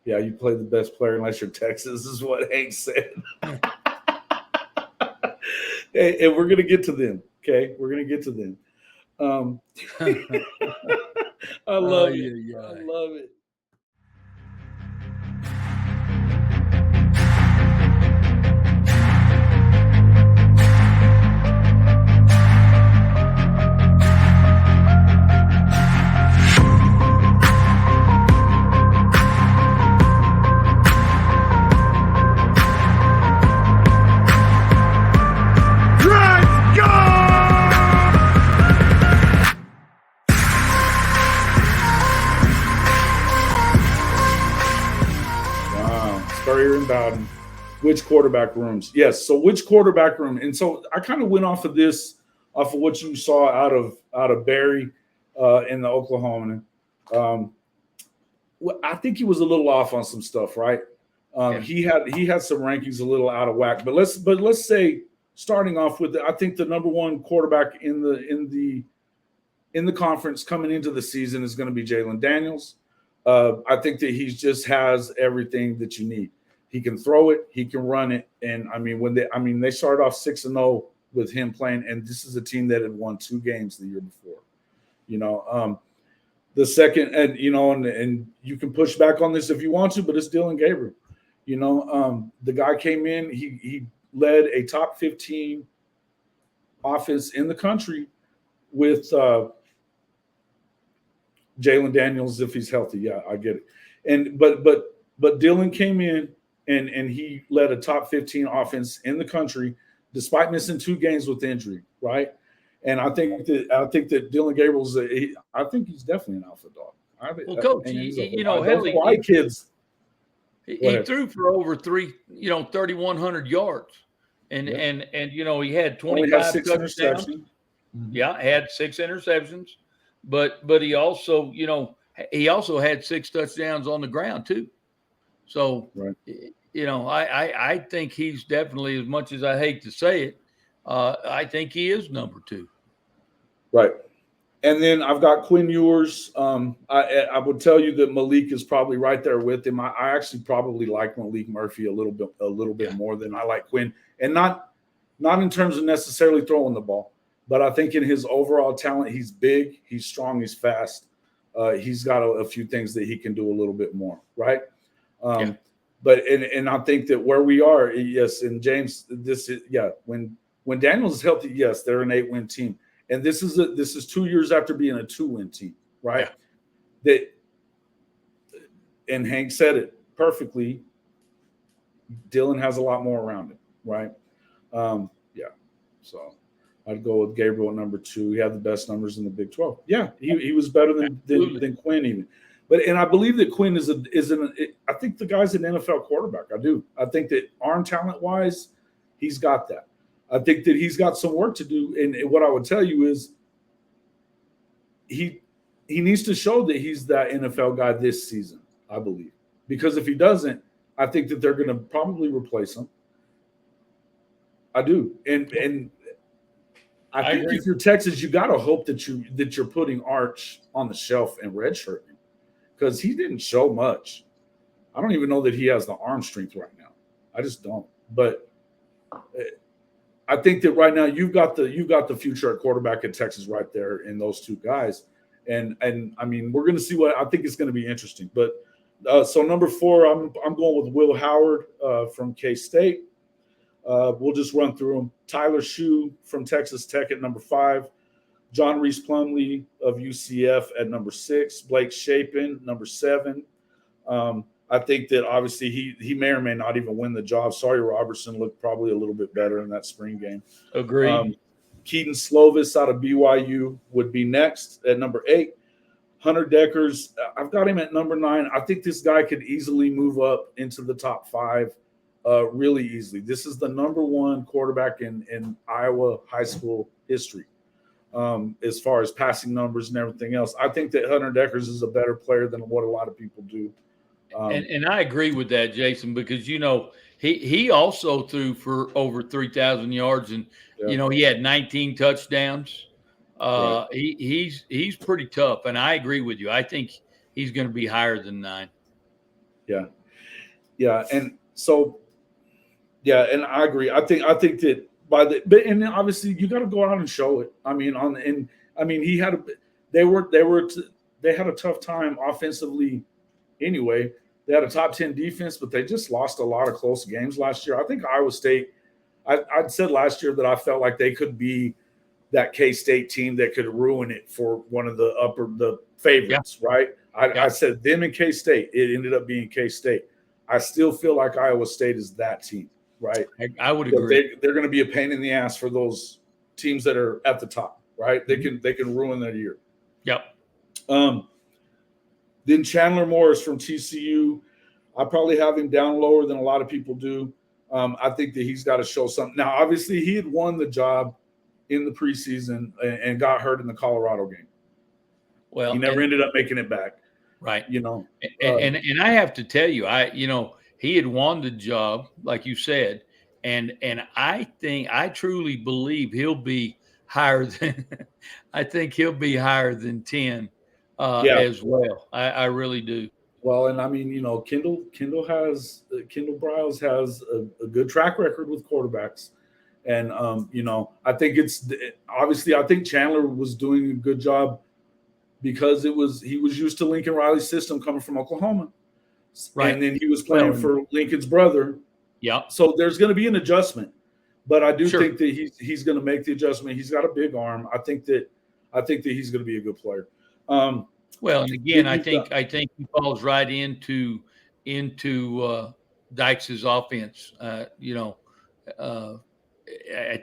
Yeah, you play the best player unless you're Texas, is what Hank said. And we're going to get to them, okay? We're going to get to them. I love it. Yeah. I love it. Spurrier and Bowden. Which quarterback rooms? Yes. So which quarterback room? And so I kind of went off of what you saw out of Barry in the Oklahoma. I think he was a little off on some stuff, right? He had some rankings a little out of whack. But let's say starting off with I think the number one quarterback in the conference coming into the season is going to be Jalen Daniels. I think that he just has everything that you need. He can throw it, he can run it, and they started off 6-0 with him playing, and this is a team that had won 2 games the year before. The second, and you can push back on this if you want to, but it's Dylan Gabriel. The guy came in, he led a top 15 offense in the country with Jalen Daniels if he's healthy. Yeah, I get it. And but Dylan came in and he led a top 15 offense in the country despite missing 2 games with injury, right? And I think that Dylan Gabriel's I think he's definitely an alpha dog. Well, Coach, kids. He threw for over 3,100 yards, and he had 25 touchdowns. Yeah, had 6 interceptions, but he also had 6 touchdowns on the ground too. So, right. I think he's definitely, as much as I hate to say it, I think he is number 2. Right. And then I've got Quinn Ewers. I would tell you that Malik is probably right there with him. I actually probably like Malik Murphy a little bit more than I like Quinn, and not in terms of necessarily throwing the ball, but I think in his overall talent, he's big, he's strong, he's fast. He's got a few things that he can do a little bit more, right? But I think that where we are, yes, and James, when Daniels is healthy, yes, they're an 8-win team. And this is 2 years after being a 2-win team, right? Yeah. And Hank said it perfectly. Dylan has a lot more around him, right? So I'd go with Gabriel at number 2. He had the best numbers in the Big 12. Yeah, he was better than Quinn even. And I believe that Quinn I think the guy's an NFL quarterback. I do. I think that arm talent wise, he's got that. I think that he's got some work to do. And what I would tell you is he needs to show that he's that NFL guy this season, I believe. Because if he doesn't, I think that they're going to probably replace him. I do. And I think if you're Texas, you got to hope that you're putting Arch on the shelf and redshirting him, because he didn't show much. I don't even know that he has the arm strength right now. I just don't. But I think that right now you've got the future at quarterback at Texas right there in those 2 guys, and I mean we're going to see what I think is going to be interesting. But so number 4, I'm going with Will Howard from K-State. We'll just run through them. Tyler Shue from Texas Tech at number 5. John Reese Plumlee of UCF at number 6. Blake Shapen, number 7. I think that obviously he may or may not even win the job. Sawyer Robertson looked probably a little bit better in that spring game. Agreed. Keaton Slovis out of BYU would be next at number 8. Hunter Deckers, I've got him at number 9. I think this guy could easily move up into the top 5 really easily. This is the number 1 quarterback in Iowa high school history as far as passing numbers and everything else. I think that Hunter Deckers is a better player than what a lot of people do. And I agree with that, Jason, because, he also threw for over 3,000 yards and, he had 19 touchdowns. Right. He's pretty tough. And I agree with you. I think he's going to be higher than 9. Yeah. Yeah. And so, yeah, and I agree. I think that and then obviously you got to go out and show it. I mean, they had a tough time offensively anyway. They had a top 10 defense, but they just lost a lot of close games last year. I think Iowa State, I'd said last year that I felt like they could be that K-State team that could ruin it for one of the favorites, right? I said them and K-State. It ended up being K-State. I still feel like Iowa State is that team, right? I would agree. They're going to be a pain in the ass for those teams that are at the top, right? They can ruin their year. Yep. Then Chandler Morris from TCU. I probably have him down lower than a lot of people do. I think that he's got to show something. Now, obviously, he had won the job in the preseason and got hurt in the Colorado game. Well, he never ended up making it back. Right. And I have to tell you, he had won the job, like you said, and I truly believe he'll be higher than I think he'll be higher than 10 as well. I really do. Well, and I mean, Kendall Briles has a good track record with quarterbacks. And, I think I think Chandler was doing a good job because he was used to Lincoln Riley's system coming from Oklahoma. Right. And then he was playing for Lincoln's brother. Yeah. So there's going to be an adjustment, but I do think that he's going to make the adjustment. He's got a big arm. I think that he's going to be a good player. Well, and again, I think he falls right into Dykes' offense. I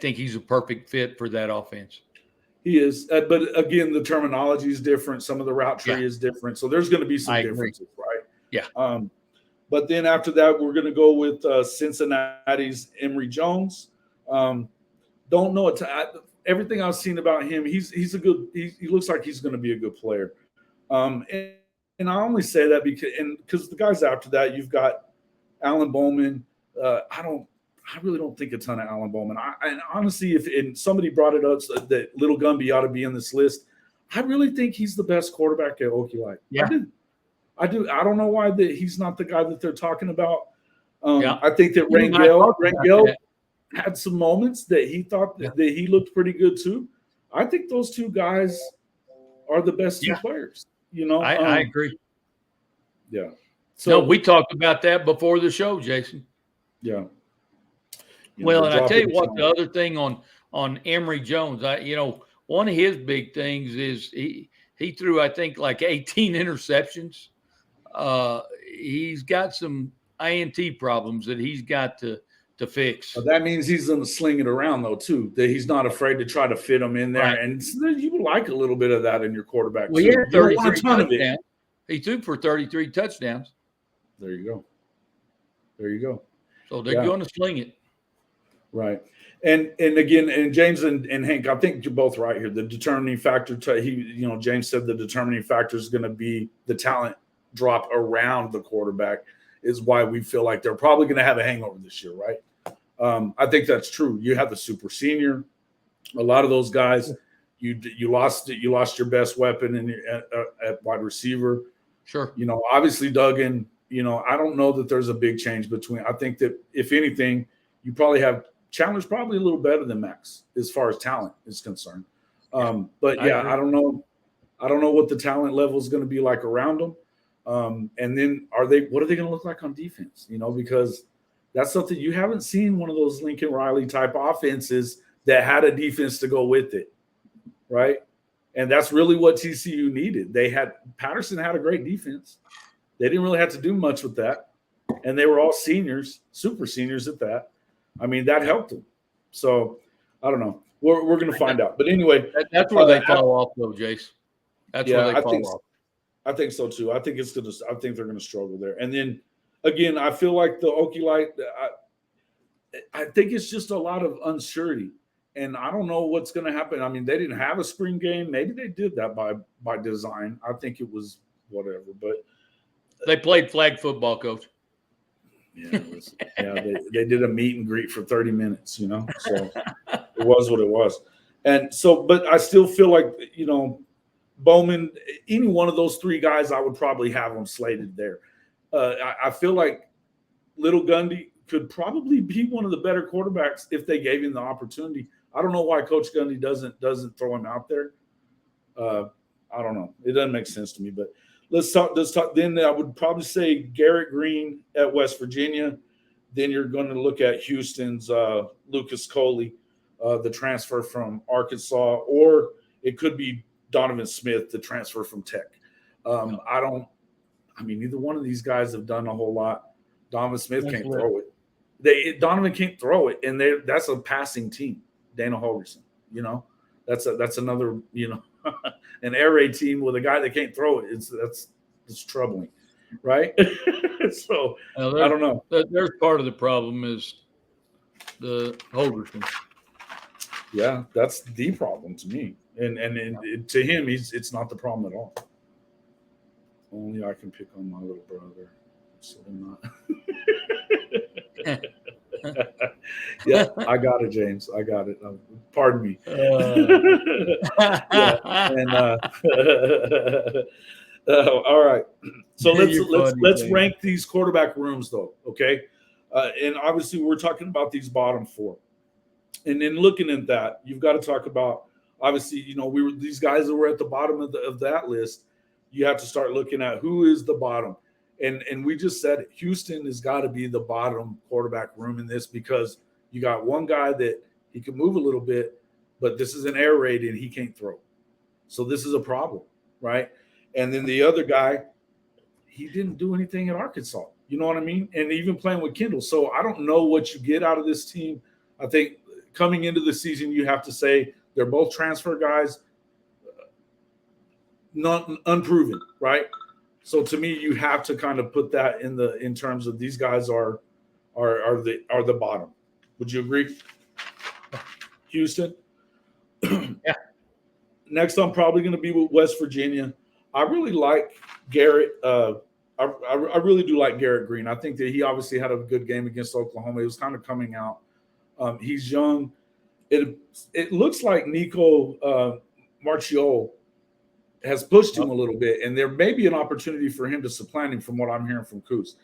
think he's a perfect fit for that offense. He is, but again, the terminology is different. Some of the route tree is different, so there's going to be some differences, right? Yeah. But then after that, we're going to go with Cincinnati's Emory Jones. Don't know everything I've seen about him. He looks like he's going to be a good player. And I only say that because the guys after that, you've got Alan Bowman. I really don't think a ton of Alan Bowman. And honestly, if somebody brought it up that Little Gumby ought to be in this list, I really think he's the best quarterback at Okie. Yeah. I do. I don't know why he's not the guy that they're talking about. I think that Rangel had some moments that he thought that he looked pretty good too. I think those two guys are the best two players. I agree. Yeah. So we talked about that before the show, Jason. Yeah. Well, and I tell you what, the other thing on Emory Jones, one of his big things is he threw, I think, like 18 interceptions. He's got some INT problems that he's got to fix. Well, that means he's going to sling it around, though, too. That he's not afraid to try to fit them in there. Right. And you would like a little bit of that in your quarterback, well, too. Yeah, 33 touchdowns. He threw for 33 touchdowns. There you go. So they're going to sling it. Right. And again, and James and Hank, I think you're both right here. The determining factor, James said the determining factor is going to be the talent drop around the quarterback is why we feel like they're probably going to have a hangover this year, right? I think that's true. You have the super senior. A lot of those guys, you lost your best weapon at wide receiver. Sure. Obviously Duggan, I don't know that there's a big change between. I think that if anything, you probably have Chandler's probably a little better than Max as far as talent is concerned. But I don't know. I don't know what the talent level is going to be like around them. And then what are they going to look like on defense? Because that's something you haven't seen, one of those Lincoln Riley type offenses that had a defense to go with it. Right. And that's really what TCU needed. Patterson had a great defense. They didn't really have to do much with that. And they were all seniors, super seniors at that. I mean, that helped them. So I don't know. We're going to find out. But anyway, that's where they fall off, though, Jace. That's where they fall off. I think so too. I think they're going to struggle there. And then again, I feel like the Okie Light. I think it's just a lot of uncertainty, and I don't know what's going to happen. I mean, they didn't have a spring game. Maybe they did that by design. I think it was whatever, but they played flag football, Coach. Yeah, they did a meet and greet for 30 minutes, so it was what it was. And so, but I still feel like, Bowman, any one of those three guys, I would probably have them slated there. I feel like Little Gundy could probably be one of the better quarterbacks if they gave him the opportunity. I don't know why Coach Gundy doesn't throw him out there. I don't know. It doesn't make sense to me. But let's talk. Then I would probably say Garrett Green at West Virginia. Then you're going to look at Houston's Lucas Coley, the transfer from Arkansas, or it could be Donovan Smith, the transfer from Tech. Neither one of these guys have done a whole lot. Donovan Smith can't throw it. Donovan can't throw it, and that's a passing team. Dana Holgerson, that's another, an air raid team with a guy that can't throw it. It's troubling, right? So I don't know. There's part of the problem is the Holgerson. Yeah, that's the problem to me, and to him, it's not the problem at all. Only I can pick on my little brother. So not. Yeah, I got it, James. I got it. Pardon me. All right. So let's rank these quarterback rooms, though. Okay, and obviously we're talking about these bottom four, and then looking at that, you've got to talk about obviously these guys that were at the bottom of that list. You have to start looking at who is the bottom. And we just said it. Houston has got to be the bottom quarterback room in this because you got one guy that he can move a little bit, but this is an air raid and he can't throw. So this is a problem, right? And then the other guy, he didn't do anything at Arkansas. You know what I mean? And even playing with Kendall. So I don't know what you get out of this team. I think coming into the season, you have to say they're both transfer guys, not unproven, right? So to me, you have to kind of put that in terms of these guys are the bottom. Would you agree? Houston. Yeah. Next, I'm probably going to be with West Virginia. I really like Garrett. I really do like Garrett Green. I think that he obviously had a good game against Oklahoma. He was kind of coming out. He's young. It looks like Nico Marchiol has pushed him a little bit, and there may be an opportunity for him to supplant him from what I'm hearing from Coos.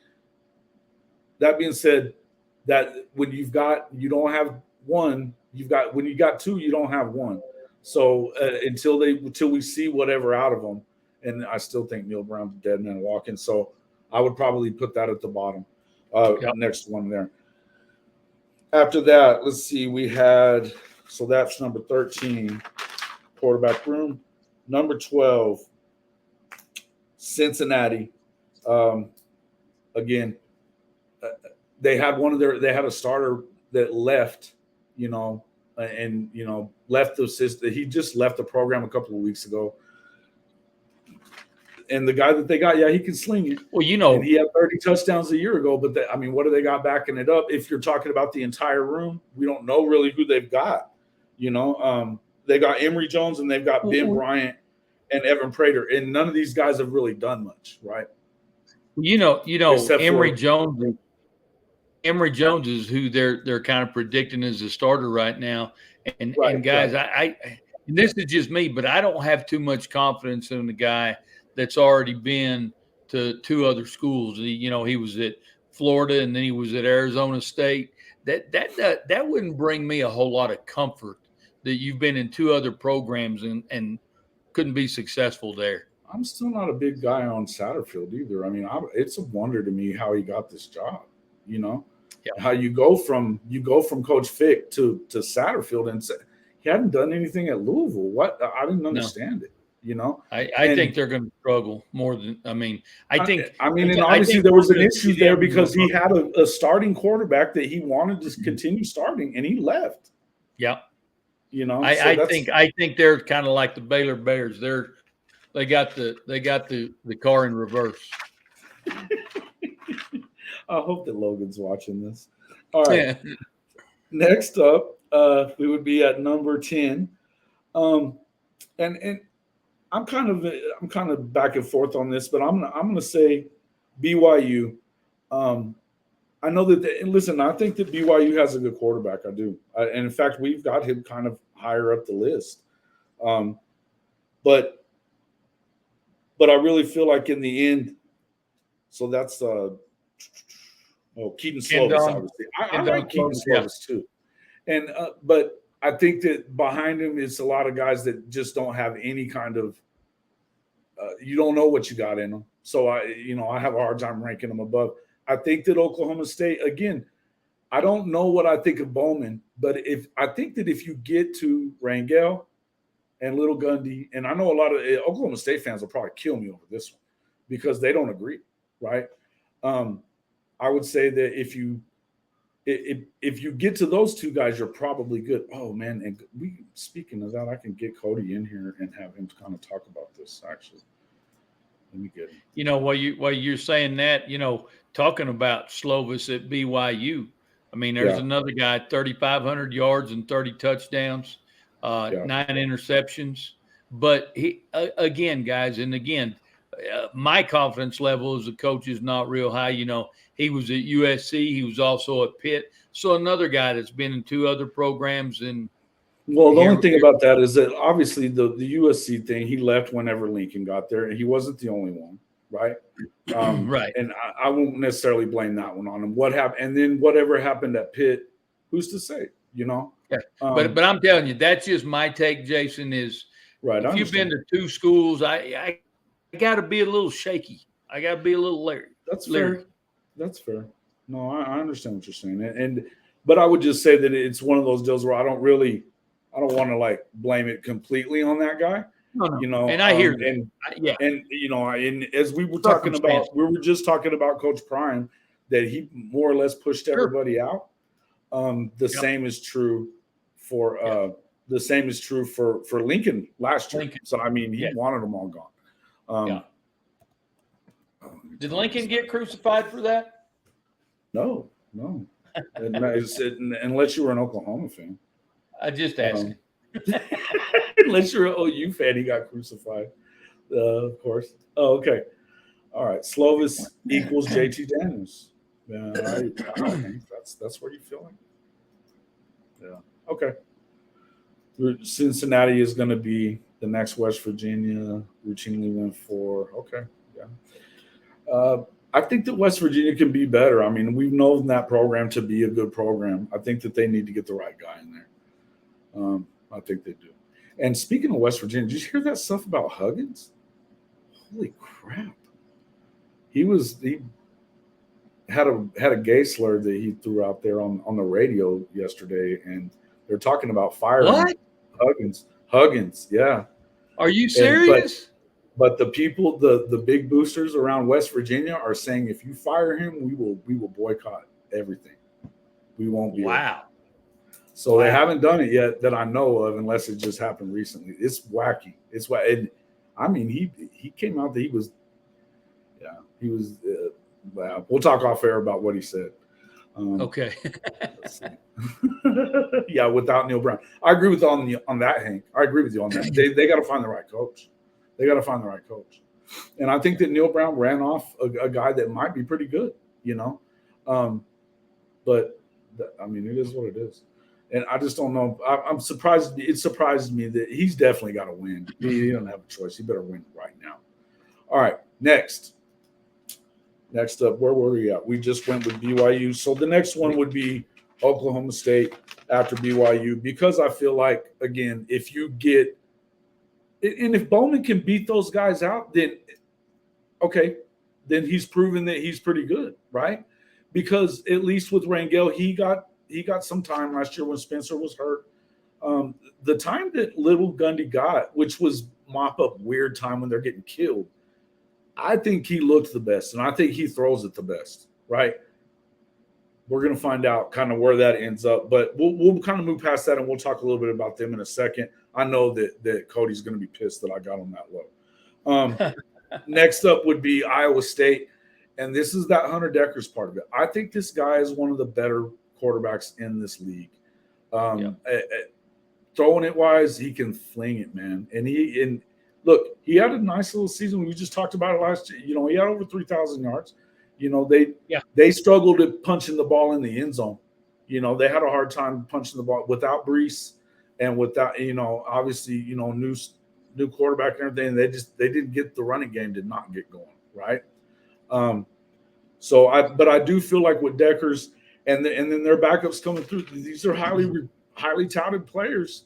That being said, that when you don't have one, when you got two, you don't have one. So until we see whatever out of them, and I still think Neil Brown's dead man walking. So I would probably put that at the bottom. Next one there. After that, let's see. So that's number 13, quarterback room. Number 12, Cincinnati. Again, they had a starter that left, left the system. He just left the program a couple of weeks ago. And the guy that they got, he can sling it. Well, and he had 30 touchdowns a year ago. But what do they got backing it up? If you're talking about the entire room, we don't know really who they've got. They got Emory Jones and they've got Ben Bryant and Evan Prater, and none of these guys have really done much, right? Emory Jones is who they're kind of predicting as a starter right now. And guys, I this is just me, but I don't have too much confidence in the guy that's already been to two other schools. He was at Florida and then he was at Arizona State. That wouldn't bring me a whole lot of comfort that you've been in two other programs and couldn't be successful there. I'm still not a big guy on Satterfield either. It's a wonder to me how he got this job. How you go from Coach Fick to Satterfield, and he hadn't done anything at Louisville. What? I didn't understand it. I think they're going to struggle more than obviously there was an issue there because he had a starting quarterback that he wanted to continue starting, and he left. Yeah. I think they're kind of like the Baylor Bears. They got the car in reverse. I hope that Logan's watching this. All right. Yeah. Next up, we would be at number 10. And I'm kind of back and forth on this, but I'm going to say BYU. I know that listen, I think that BYU has a good quarterback. I do. And in fact, we've got him kind of higher up the list. But I really feel like in the end, So that's Keaton Slovis, obviously. I like Keaton Slovis too. And but I think that behind him is a lot of guys that just don't have any kind of you don't know what you got in them. So I have a hard time ranking them above. I think that Oklahoma State, again, I don't know what I think of Bowman, but I think that if you get to Rangel and Little Gundy, and I know a lot of Oklahoma State fans will probably kill me over this one because they don't agree, right? I would say that if you get to those two guys, you're probably good. Oh man, and speaking of that, I can get Cody in here and have him kind of talk about this. Actually, let me get him. While you're saying that, talking about Slovis at BYU, I mean, there's another guy, 3,500 yards and 30 touchdowns, 9 interceptions. But he, again, guys, and again, my confidence level as a coach is not real high. He was at USC. He was also at Pitt. So another guy that's been in 2 other programs. And well, the only thing about that is that obviously the USC thing, he left whenever Lincoln got there, and he wasn't the only one, right? Right. And I won't necessarily blame that one on him. What happened, and then whatever happened at Pitt, who's to say? Yeah. But I'm telling you, that's just my take, Jason. Is right. If you've been to 2 schools, I got to be a little shaky. I got to be a little leery. That's fair. That's fair. No, I understand what you're saying, but I would just say that it's one of those deals where I don't want to like blame it completely on that guy. No. And I hear that. And as we were talking about, we were just talking about Coach Prime, that he more or less pushed everybody out. The same is true for for Lincoln last year. So I mean, he wanted them all gone. Did Lincoln get crucified for that? No. Unless you were an Oklahoma fan. I just asked. Unless you're an OU fan, he got crucified. Of course. Oh, okay. All right. Slovis equals JT Daniels. That's where you feel like. Yeah. Okay. Cincinnati is going to be the next West Virginia. Routinely went for. Okay. Yeah. I think that West Virginia can be better. I mean, we've known that program to be a good program. I think that they need to get the right guy in there. I think they do. And speaking of West Virginia, did you hear that stuff about Huggins? Holy crap! He had a gay slur that he threw out there on the radio yesterday, and they're talking about firing Huggins. Yeah. Are you serious? But the people, the big boosters around West Virginia are saying if you fire him, we will boycott everything. We won't be. Wow. So they haven't done it yet that I know of, unless it just happened recently. It's wacky. It's why. And I mean, he came out that he was. We'll talk off air about what he said. Okay. Yeah, without Neil Brown, I agree with on that, Hank. I agree with you on that. They got to find the right coach. And I think that Neil Brown ran off a guy that might be pretty good, but I mean, it is what it is. And I just don't know. I'm surprised. It surprises me that he's definitely got to win. He doesn't have a choice. He better win right now. All right, next up, where were we at? We just went with BYU. So the next one would be Oklahoma State after BYU, because I feel like, again, if you get – and if Bowman can beat those guys out, then okay, then he's proven that he's pretty good, right? Because at least with Rangel, he got some time last year when Spencer was hurt. The time that Little Gundy got, which was mop-up weird time when they're getting killed, I think he looked the best, and I think he throws it the best, right? We're going to find out kind of where that ends up, but we'll kind of move past that, and we'll talk a little bit about them in a second. I know that Cody's going to be pissed that I got him that low. Next up would be Iowa State, and this is that Hunter Decker's part of it. I think this guy is one of the better quarterbacks in this league. Throwing it wise, he can fling it, man. And look, he had a nice little season. We just talked about it last year. He had over 3,000 yards. They struggled at punching the ball in the end zone. They had a hard time punching the ball without Brees and without, obviously, new quarterback and everything. They didn't get the running game, did not get going, right? So but I do feel like with Deckers and then their backups coming through, these are highly touted players,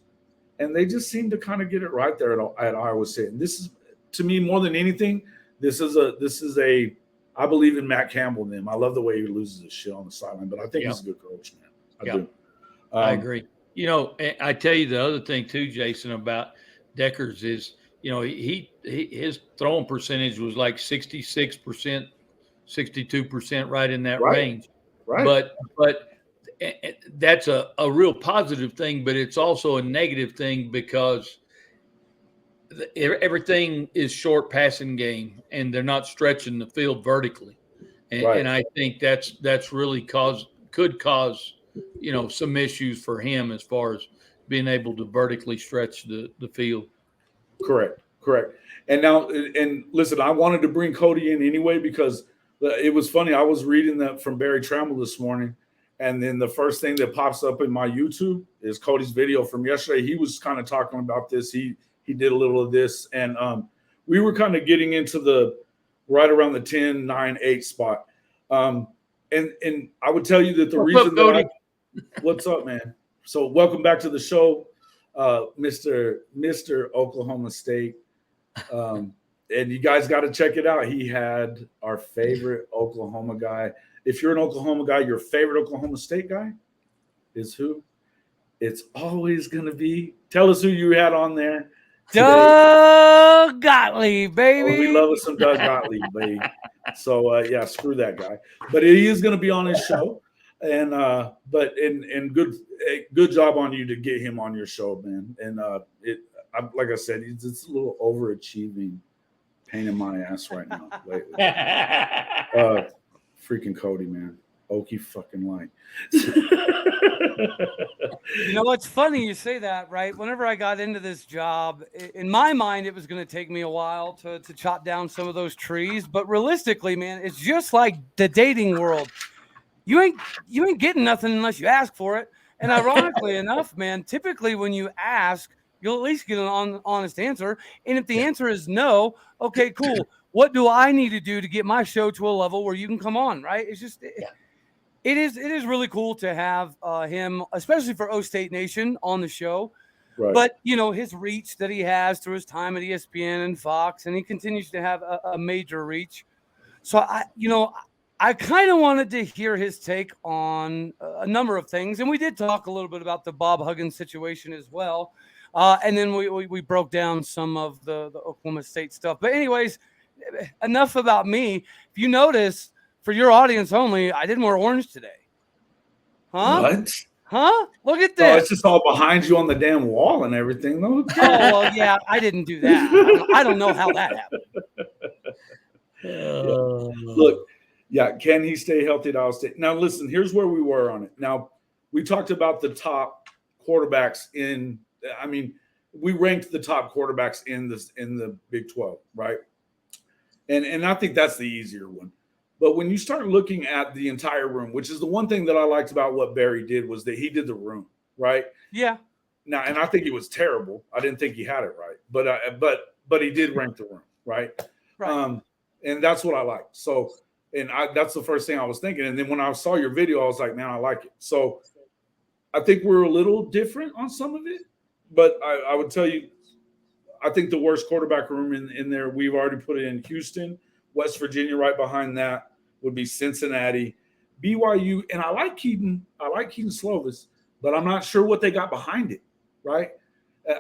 and they just seem to kind of get it right there at Iowa State. And this is, to me, more than anything, this is a I believe in Matt Campbell and them. I love the way he loses his shit on the sideline, but I think he's a good coach, man. I do. I agree. You know, I tell you the other thing too, Jason, about Deckers is, you know, his throwing percentage was like 66%, 62%, right in that range. Right. But that's a real positive thing, but it's also a negative thing because everything is short passing game, and they're not stretching the field vertically, and I think that's really could cause, you know, some issues for him as far as being able to vertically stretch the field. Correct. And now, and listen, I wanted to bring Cody in anyway because it was funny. I was reading that from Barry Trammell this morning, and then the first thing that pops up in my YouTube is Cody's video from yesterday. He was kind of talking about this. He did a little of this, and we were kind of getting into the right around the 10, 9, 8 spot. And I would tell you that the reason that what's up, man? So welcome back to the show, Mr. Oklahoma State. And you guys got to check it out. He had our favorite Oklahoma guy. If you're an Oklahoma guy, your favorite Oklahoma State guy is who? It's always going to be. Tell us who you had on there. Doug Gottlieb, baby. Oh, we love us some Doug Gottlieb, baby. So yeah, screw that guy. But he is going to be on his show, and good job on you to get him on your show, man. And like I said, it's a little overachieving pain in my ass right now lately. Freaking Cody, man. Okie fucking light. You know, it's funny you say that, right? Whenever I got into this job, in my mind, it was going to take me a while to chop down some of those trees. But realistically, man, it's just like the dating world. You ain't getting nothing unless you ask for it. And ironically enough, man, typically when you ask, you'll at least get an honest answer. And if the answer is no, okay, cool. What do I need to do to get my show to a level where you can come on, right? It's just it is really cool to have him, especially for O State Nation, on the show. Right. But, you know, his reach that he has through his time at ESPN and Fox, and he continues to have a major reach. So, I kind of wanted to hear his take on a number of things. And we did talk a little bit about the Bob Huggins situation as well. And then we broke down some of the Oklahoma State stuff. But anyways, enough about me. If you notice, for your audience only, I didn't wear orange today. Huh? What? Huh? Look at this. Oh, it's just all behind you on the damn wall and everything, though. Oh, well, yeah, I didn't do that. I don't know how that happened. Look, can he stay healthy at Iowa State? Now, listen, here's where we were on it. Now, we talked about the top quarterbacks we ranked the top quarterbacks in the Big 12, right? And I think that's the easier one. But when you start looking at the entire room, which is the one thing that I liked about what Barry did, was that he did the room, right? Yeah. Now, and I think it was terrible. I didn't think he had it right, but he did rank the room, right? Right. And that's what I liked. So, that's the first thing I was thinking. And then when I saw your video, I was like, man, I like it. So I think we're a little different on some of it, but I would tell you, I think the worst quarterback room in there, we've already put it in Houston, West Virginia. Right behind that would be Cincinnati, BYU, and I like Keaton Slovis, but I'm not sure what they got behind it. Right?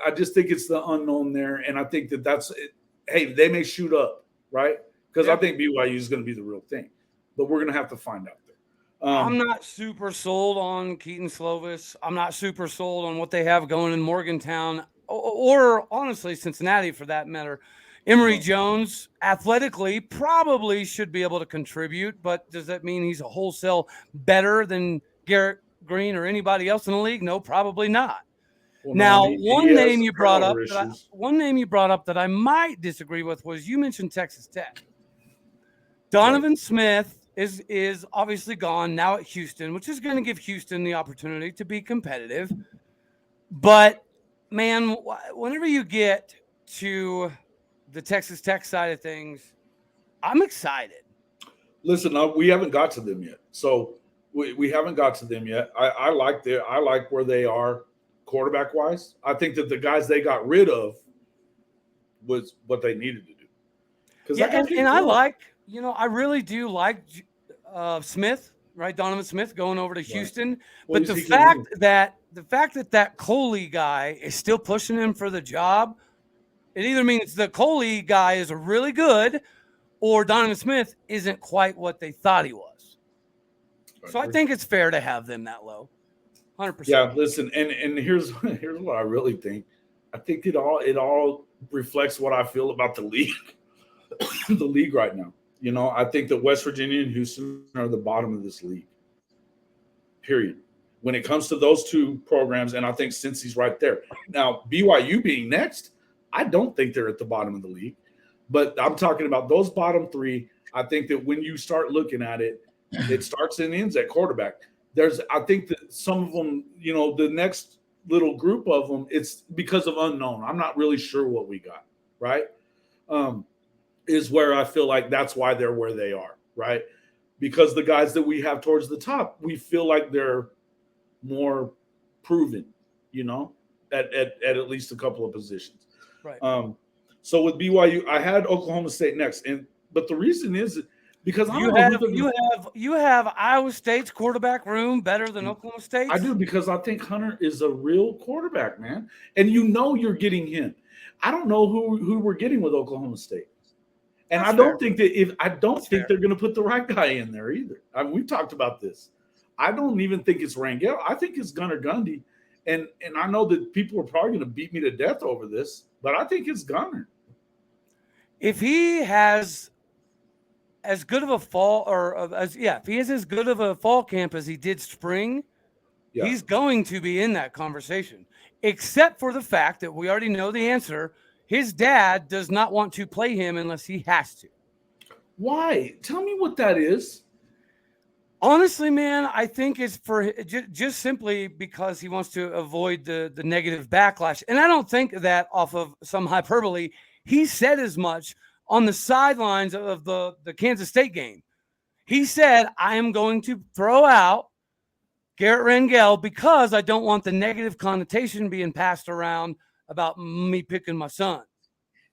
I just think it's the unknown there, and I think that's it. Hey, they may shoot up, right? Because I think BYU is going to be the real thing, but we're going to have to find out there. I'm not super sold on Keaton Slovis. I'm not super sold on what they have going in Morgantown, or honestly Cincinnati for that matter. Emory Jones, athletically, probably should be able to contribute, but does that mean he's a wholesale better than Garrett Green or anybody else in the league? No, probably not. Well, now, one name you brought up that I might disagree with was you mentioned Texas Tech. Donovan Smith is obviously gone now at Houston, which is going to give Houston the opportunity to be competitive. But, man, whenever you get to the Texas Tech side of things, I'm excited. Listen, we haven't got to them yet. So we haven't got to them yet. I like where they are quarterback wise. I think that the guys they got rid of was what they needed to do. Yeah, and I like, I really do like Smith, right? Donovan Smith going over to Houston. Right. Well, but the fact that Coley guy is still pushing him for the job, it either means the Coley guy is really good or Donovan Smith isn't quite what they thought he was. So I think it's fair to have them that low. 100%. Yeah, listen, and here's what I really think. I think it all reflects what I feel about the league. The league right now. I think that West Virginia and Houston are the bottom of this league. Period. When it comes to those two programs, and I think Cincy's right there. Now, BYU being next, I don't think they're at the bottom of the league. But I'm talking about those bottom three. I think that when you start looking at it, it starts and ends at quarterback. I think that some of them, the next little group of them, it's because of unknown. I'm not really sure what we got, right? Is where I feel like that's why they're where they are, right? Because the guys that we have towards the top, we feel like they're more proven, at least a couple of positions. Right. So with BYU, I had Oklahoma State next, but the reason is because you have Iowa State's quarterback room better than Oklahoma State's. I do, because I think Hunter is a real quarterback, man, and you're getting him. I don't know who we're getting with Oklahoma State. And I don't think that they're going to put the right guy in there either. We've talked about this. I don't even think it's Rangel. I think it's Gunnar Gundy. And I know that people are probably going to beat me to death over this, but I think it's Gunnar. If he has as good of a fall if he has as good of a fall camp as he did spring, he's going to be in that conversation, except for the fact that we already know the answer. His dad does not want to play him unless he has to. Why? Tell me what that is. Honestly, man, I think it's for just simply because he wants to avoid the negative backlash. And I don't think that off of some hyperbole. He said as much on the sidelines of the Kansas State game. He said, I am going to throw out Garrett Rangel because I don't want the negative connotation being passed around about me picking my son.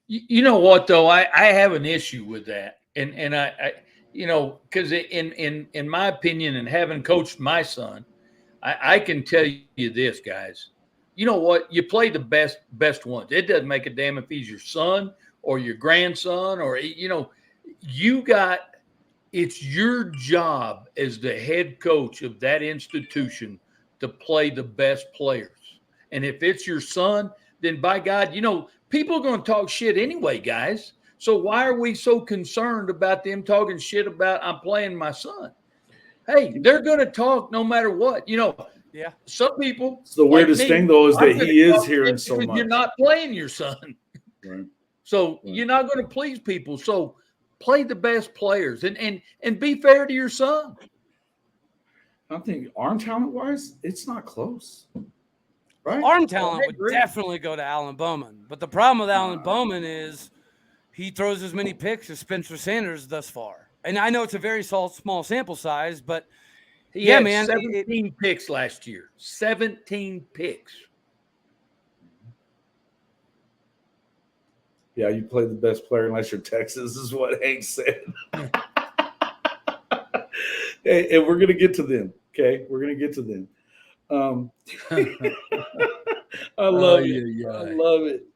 You know what, though? I have an issue with that. And I because in my opinion, and having coached my son, I can tell you this, guys. You know what? You play the best ones. It doesn't make a damn if he's your son or your grandson or, it's your job as the head coach of that institution to play the best players. And if it's your son, then by God, people are going to talk shit anyway, guys. So why are we so concerned about them talking shit about I'm playing my son? Hey, they're going to talk no matter what. Yeah. Some people. It's the weirdest thing, though, is that he is hearing so much. You're not playing your son. Right. So you're not going to please people. So play the best players and be fair to your son. I think arm talent-wise, it's not close. Right? Arm talent would definitely go to Alan Bowman. But the problem with Alan Bowman is he throws as many picks as Spencer Sanders thus far. And I know it's a very small sample size, but he had 17 picks last year. 17 picks. Yeah, you play the best player unless you're Texas, is what Hank said. Hey, and we're going to get to them, okay? We're going to get to them. I love it. I love it.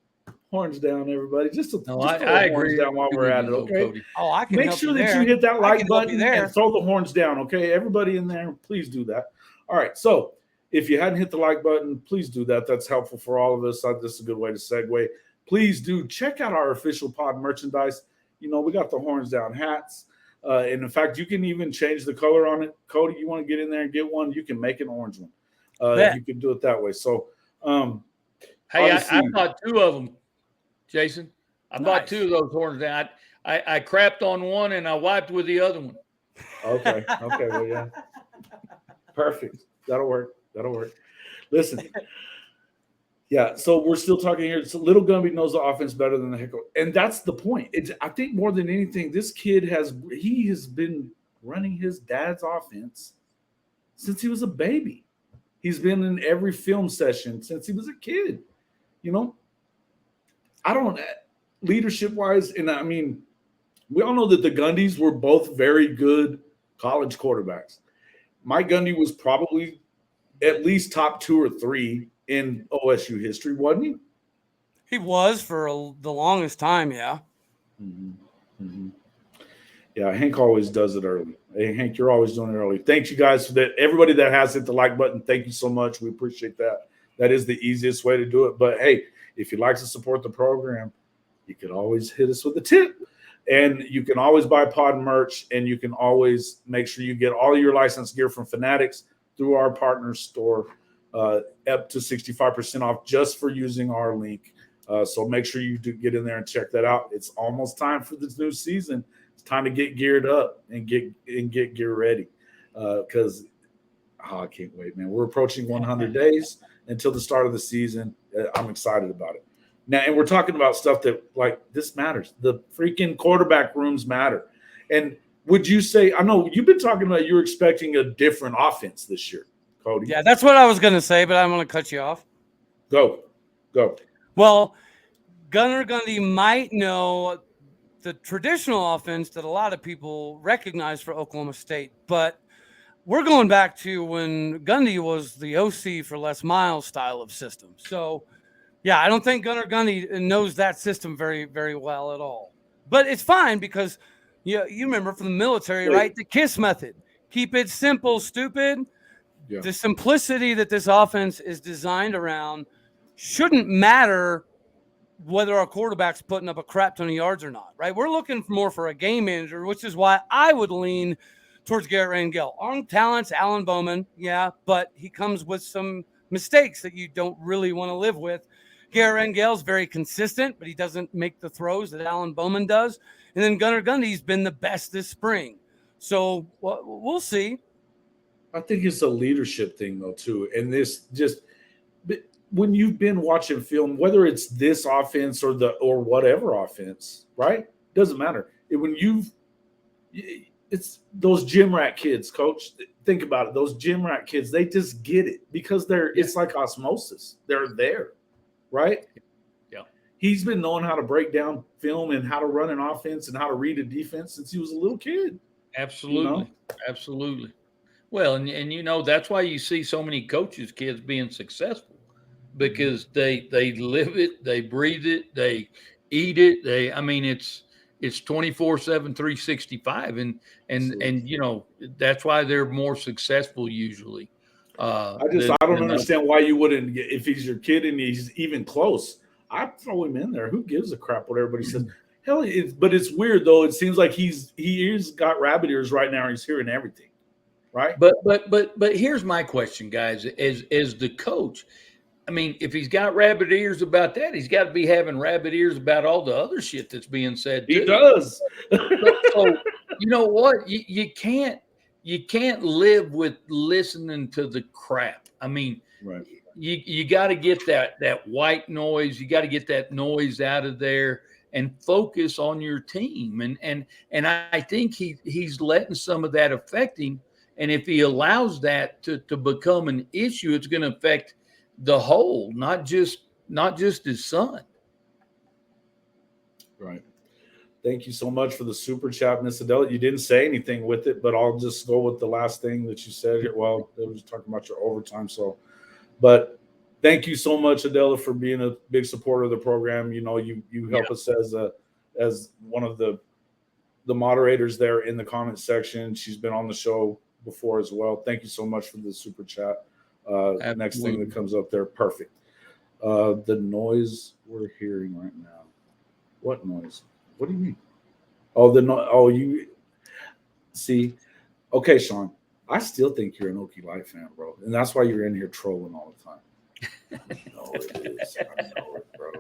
Horns down, everybody. Just throw the horns down while we're at it, okay? Oh, I can make sure that you hit that like button and throw the horns down, okay? Everybody in there, please do that. All right, so if you hadn't hit the like button, please do that. That's helpful for all of us. This is a good way to segue. Please do check out our official pod merchandise. We got the horns down hats. And in fact, you can even change the color on it. Cody, you want to get in there and get one? You can make an orange one. You can do it that way. So, hey, I bought 2 of them, Jason. I bought 2 of those horns down. I crapped on one and I wiped with the other one. Okay. Well, yeah. Perfect. That'll work. Listen. Yeah, so we're still talking here. So Little Gumby knows the offense better than the head coach. And that's the point. I think more than anything, this kid has been running his dad's offense since he was a baby. He's been in every film session since he was a kid. You know, I don't, leadership wise, and I mean, we all know that the Gundys were both very good college quarterbacks. Mike Gundy was probably at least top 2 or 3 in OSU history, wasn't he? He was for the longest time, yeah. Mm-hmm. Mm-hmm. Yeah, Hank always does it early. Hey, Hank, you're always doing it early. Thank you guys for that. Everybody that has hit the like button, thank you so much. We appreciate that. That is the easiest way to do it. But hey, if you'd like to support the program, you could always hit us with a tip. And you can always buy pod merch, and you can always make sure you get all your licensed gear from Fanatics through our partner store, up to 65% off just for using our link. So make sure you do get in there and check that out. It's almost time for this new season. It's time to get geared up and get gear ready, because I can't wait, man. We're approaching 100 days until the start of the season. I'm excited about it. Now, and we're talking about stuff that, like, this matters. The freaking quarterback rooms matter. And would you say, I know you've been talking about you're expecting a different offense this year, Cody. Yeah, that's what I was going to say, but I'm going to cut you off. Go. Well, Gunnar Gundy might know the traditional offense that a lot of people recognize for Oklahoma State, but we're going back to when Gundy was the OC for Les Miles style of system. So, yeah, I don't think Gunnar Gundy knows that system very, very well at all. But it's fine because you remember from the military, right? The KISS method. Keep it simple, stupid. Yeah. The simplicity that this offense is designed around shouldn't matter whether our quarterback's putting up a crap ton of yards or not, right? We're looking more for a game manager, which is why I would lean towards Garrett Rangel. Arm talents, Alan Bowman, yeah, but he comes with some mistakes that you don't really want to live with. Garrett Rangel's very consistent, but he doesn't make the throws that Alan Bowman does. And then Gunnar Gundy's been the best this spring. So we'll see. I think it's a leadership thing, though, too. And this just – when you've been watching film, whether it's this offense or whatever offense, right? Doesn't matter. It's those gym rat kids, coach. Think about it. Those gym rat kids, they just get it because it's like osmosis. They're there, right? Yeah. He's been knowing how to break down film and how to run an offense and how to read a defense since he was a little kid. Absolutely. Absolutely. Well, and that's why you see so many coaches' kids being successful. Because they live it, they breathe it, they eat it. It's 24/7, 365, and that's why they're more successful usually. I don't understand why you wouldn't, if he's your kid and he's even close. I'd throw him in there. Who gives a crap what everybody says? Hell, but it's weird though. It seems like he's got rabbit ears right now. He's hearing everything, right? But here's my question, guys. As the coach. I mean, if he's got rabbit ears about that, he's got to be having rabbit ears about all the other shit that's being said too. He does. So you know what? You can't live with listening to the crap. I mean, right. You got to get that white noise. You got to get that noise out of there and focus on your team. And I think he's letting some of that affect him. And if he allows that to become an issue, it's going to affect the whole, not just his son. Right. Thank you so much for the super chat, Miss Adela. You didn't say anything with it, but I'll just go with the last thing that you said. Well, it was talking about your overtime. But thank you so much, Adela, for being a big supporter of the program. You help us as one of the moderators there in the comment section. She's been on the show before as well. Thank you so much for the super chat. Next thing that comes up there, perfect. The noise we're hearing right now. What noise? What do you mean? Oh, the noise. Oh, you see? Okay, Sean. I still think you're an Okie Light fan, bro, and that's why you're in here trolling all the time. I know it is. I know it, bro.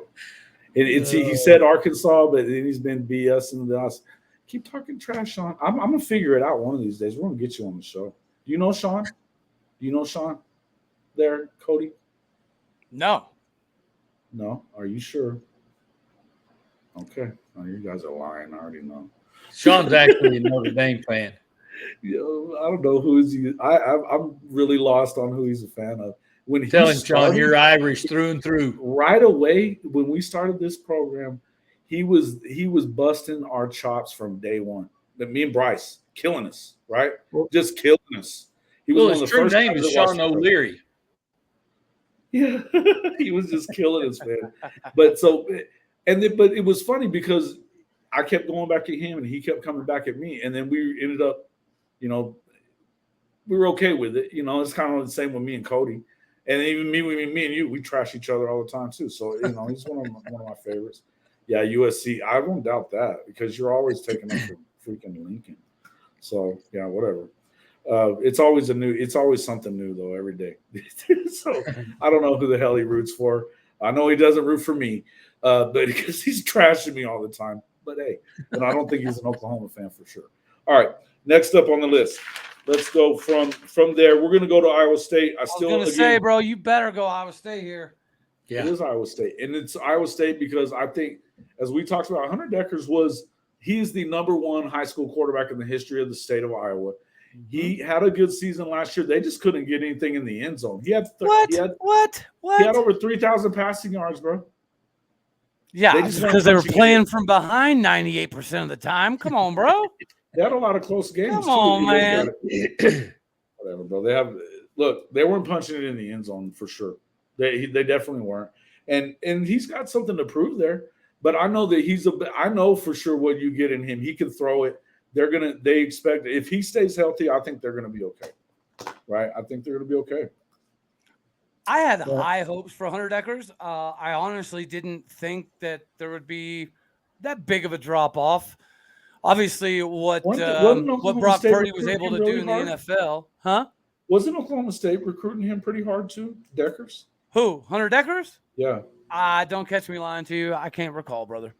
He said Arkansas, but then he's been BSing us. Keep talking trash, Sean. I'm gonna figure it out one of these days. We're gonna get you on the show. Do you know Sean? There, Cody? No. Are you sure? Okay. Oh, you guys are lying. I already know. Sean's actually a Notre Dame fan. I don't know who is he. I'm really lost on who he's a fan of. When Tell he him, Sean, started, you're Irish through and through. right away when we started this program, he was busting our chops from day one. That me and Bryce killing us, right? Just killing us. He was one His of the true first name guys is that watched Sean the program. O'Leary. Yeah, he was just killing us, man. But but it was funny because I kept going back at him and he kept coming back at me, and then we ended up, we were okay with it. It's kind of the same with me and Cody, and even me and you, we trash each other all the time too. So he's one of my favorites. Yeah, USC. I won't doubt that because you're always taking up for freaking Lincoln. So yeah, whatever. It's always something new though every day. So I don't know who the hell he roots for. I know he doesn't root for me, but because he's trashing me all the time. But hey, and I don't think he's an Oklahoma fan for sure. All right, next up on the list. Let's go from there. We're going to go to Iowa State. I was going to say, bro, you better go Iowa State here. Yeah. It is Iowa State, and it's Iowa State because I think, as we talked about, Hunter Dekkers he's the #1 high school quarterback in the history of the state of Iowa. He had a good season last year. They just couldn't get anything in the end zone. He had over 3,000 passing yards, bro. Yeah, because they were playing from behind 98% of the time. Come on, bro. They had a lot of close games. Come on, man. Whatever, bro. They weren't punching it in the end zone for sure. They definitely weren't. And he's got something to prove there. But I know that I know for sure what you get in him. He can throw it. They expect, if he stays healthy, I think they're gonna be okay. Right? I think they're gonna be okay. I had high hopes for Hunter Dekkers. I honestly didn't think that there would be that big of a drop off. Obviously, what Brock Purdy was able to do in the NFL, huh? Wasn't Oklahoma State recruiting him pretty hard too, Dekkers? Who? Hunter Dekkers? Yeah. Don't catch me lying to you. I can't recall, brother.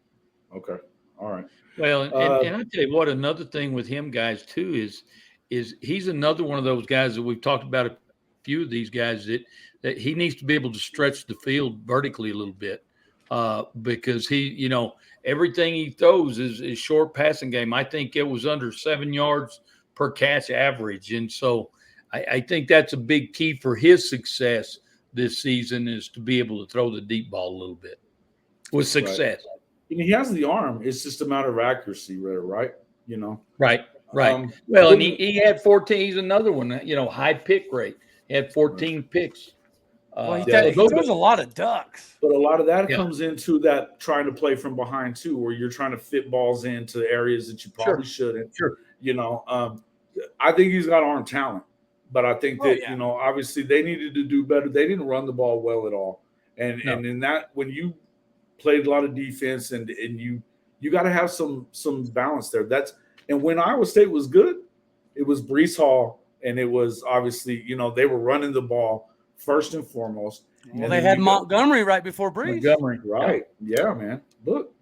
Okay. All right. Well, and I tell you what, another thing with him, guys, too, is he's another one of those guys that we've talked about, a few of these guys that he needs to be able to stretch the field vertically a little bit because he, everything he throws is short passing game. I think it was under 7 yards per catch average. And so I think that's a big key for his success this season is to be able to throw the deep ball a little bit with success. Right. And he has the arm. It's just a matter of accuracy, right? Right. Well, and he had 14. He's another one, high pick rate. He had 14 picks. He throws a lot of ducks. But a lot of that comes into that trying to play from behind too, where you're trying to fit balls into areas that you probably shouldn't. Sure. I think he's got arm talent, but I think that obviously they needed to do better. They didn't run the ball well at all, and in that when you played a lot of defense and you got to have some balance there. And when Iowa State was good, it was Breece Hall, and it was obviously they were running the ball first and foremost. Well, they had Montgomery right before Breece. Montgomery, right? Yeah, man. Look,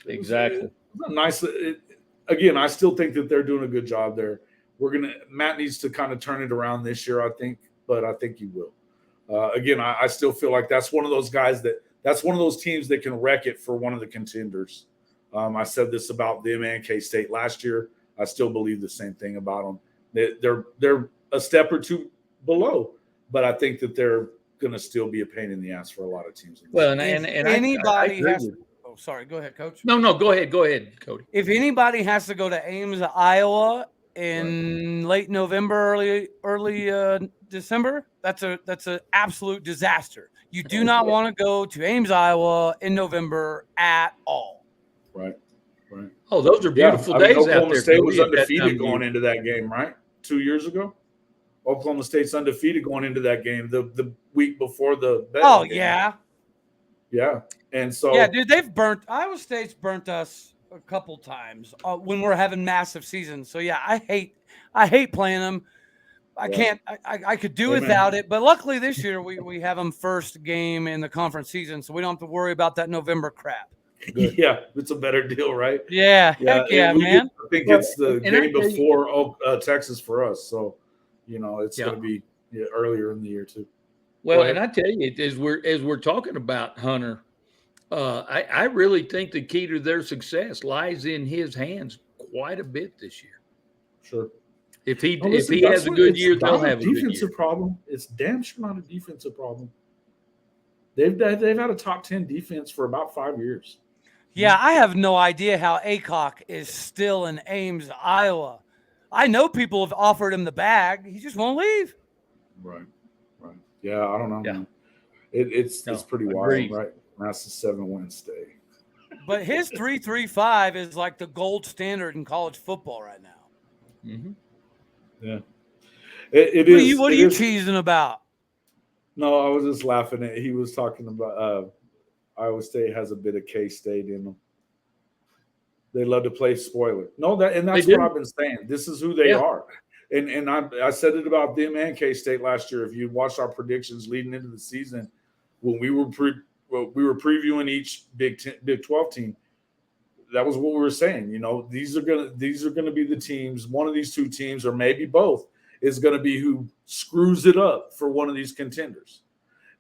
exactly. It was nice. Again, I still think that they're doing a good job there. Matt needs to kind of turn it around this year, I think, but I think he will. Again, I still feel like that's one of those guys that's one of those teams that can wreck it for one of the contenders. I said this about them and K-State last year. I still believe the same thing about them. They're a step or two below, but I think that they're going to still be a pain in the ass for a lot of teams. Well, and anybody has to. Oh, sorry. Go ahead, Coach. No, go ahead, Cody. If anybody has to go to Ames, Iowa in late November, early December, that's an absolute disaster. You do not want to go to Ames, Iowa in November at all. Right. Oh, those are beautiful days out there. Oklahoma State was undefeated going into that game, right? 2 years ago. Oklahoma State's undefeated going into that game the week before the game. Yeah. And so dude, Iowa State's burnt us a couple times when we're having massive seasons. So I hate playing them. I could do without it, but luckily this year we have them first game in the conference season, so we don't have to worry about that November crap. Good. Yeah, it's a better deal, right? Yeah, heck yeah, man. I think it's the game before Texas for us, so it's going to be earlier in the year too. Well, and I tell you, as we're talking about Hunter, I really think the key to their success lies in his hands quite a bit this year. Sure. If he has a good year, they'll have a good year. Defensive problem. It's damn sure not a defensive problem. They've had a top 10 defense for about 5 years. Yeah, I have no idea how Aycock is still in Ames, Iowa. I know people have offered him the bag. He just won't leave. Right. Yeah, I don't know. Yeah. Man. It's pretty wild, right? That's the 7-win stay. But his 3.35 is like the gold standard in college football right now. Mm-hmm. Yeah. It is. What are you teasing about? No, I was just laughing at. He was talking about Iowa State has a bit of K-State in them. They love to play spoiler. No, that's what I've been saying. This is who they are. And I said it about them and K-State last year. If you watched our predictions leading into the season, when we were previewing each Big 12 team, that was what we were saying. You know, these are gonna be the teams. One of these two teams, or maybe both, is going to be who screws it up for one of these contenders.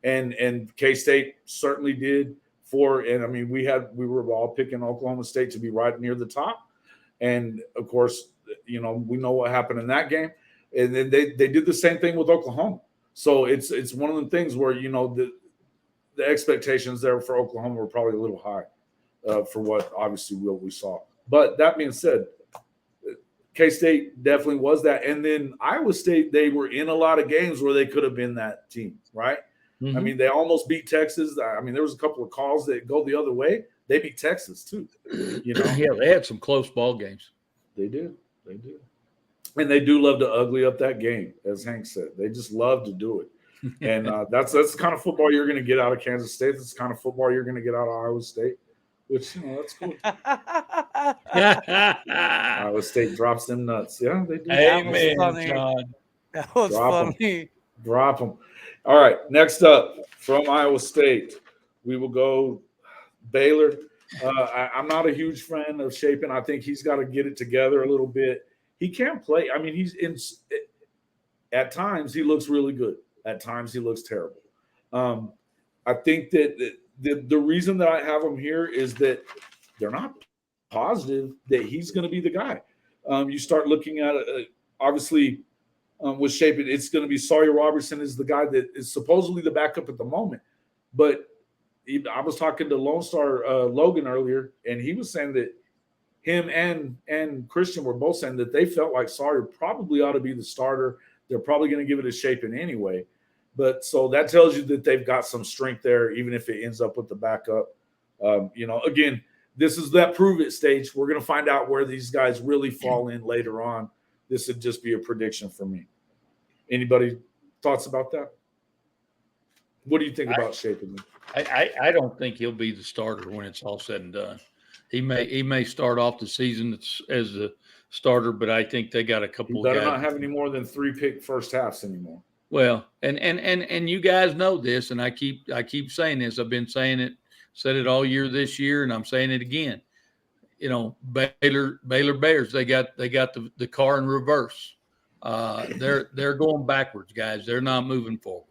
And K-State certainly did. And I mean, we were all picking Oklahoma State to be right near the top. And of course, you know, we know what happened in that game. And then they did the same thing with Oklahoma. So it's one of the things where, you know, the expectations there for Oklahoma were probably a little high for what obviously we saw. But that being said, K-State definitely was that. And then Iowa State, they were in a lot of games where they could have been that team, right? Mm-hmm. I mean, they almost beat Texas. I mean, there was a couple of calls that go the other way. They beat Texas too. You know? Yeah, they had some close ball games. They do. And they do love to ugly up that game, as Hank said. They just love to do it. And that's the kind of football you're going to get out of Kansas State. That's the kind of football you're going to get out of Iowa State, which, you know, that's cool. Iowa State drops them nuts. Yeah, they do. Amen, John. That was funny. Drop them. All right, next up from Iowa State, we will go Baylor. I'm not a huge fan of Shapen. I think he's got to get it together a little bit. He can't play. I mean, at times he looks really good. At times he looks terrible. I think that the reason that I have him here is that they're not positive that he's going to be the guy. You start looking at obviously with Shapen, it's going to be Sawyer Robertson is the guy that is supposedly the backup at the moment. But I was talking to Lone Star Logan earlier, and he was saying that him and Christian were both saying that they felt like Sawyer probably ought to be the starter. They're probably going to give it a Shapen anyway. But so that tells you that they've got some strength there, even if it ends up with the backup. You know, again, this is that prove it stage. We're going to find out where these guys really fall in later on. This would just be a prediction for me. Anybody thoughts about that? What do you think about Shapen? I don't think he'll be the starter when it's all said and done. He may start off the season as a starter, but I think they got a couple. You better not have any more than 3 pick first halves anymore. Well, and you guys know this, and I keep saying this. I've been saying it, said it all year this year, and I'm saying it again. You know, Baylor Bears, they got the car in reverse. They're going backwards, guys. They're not moving forwards.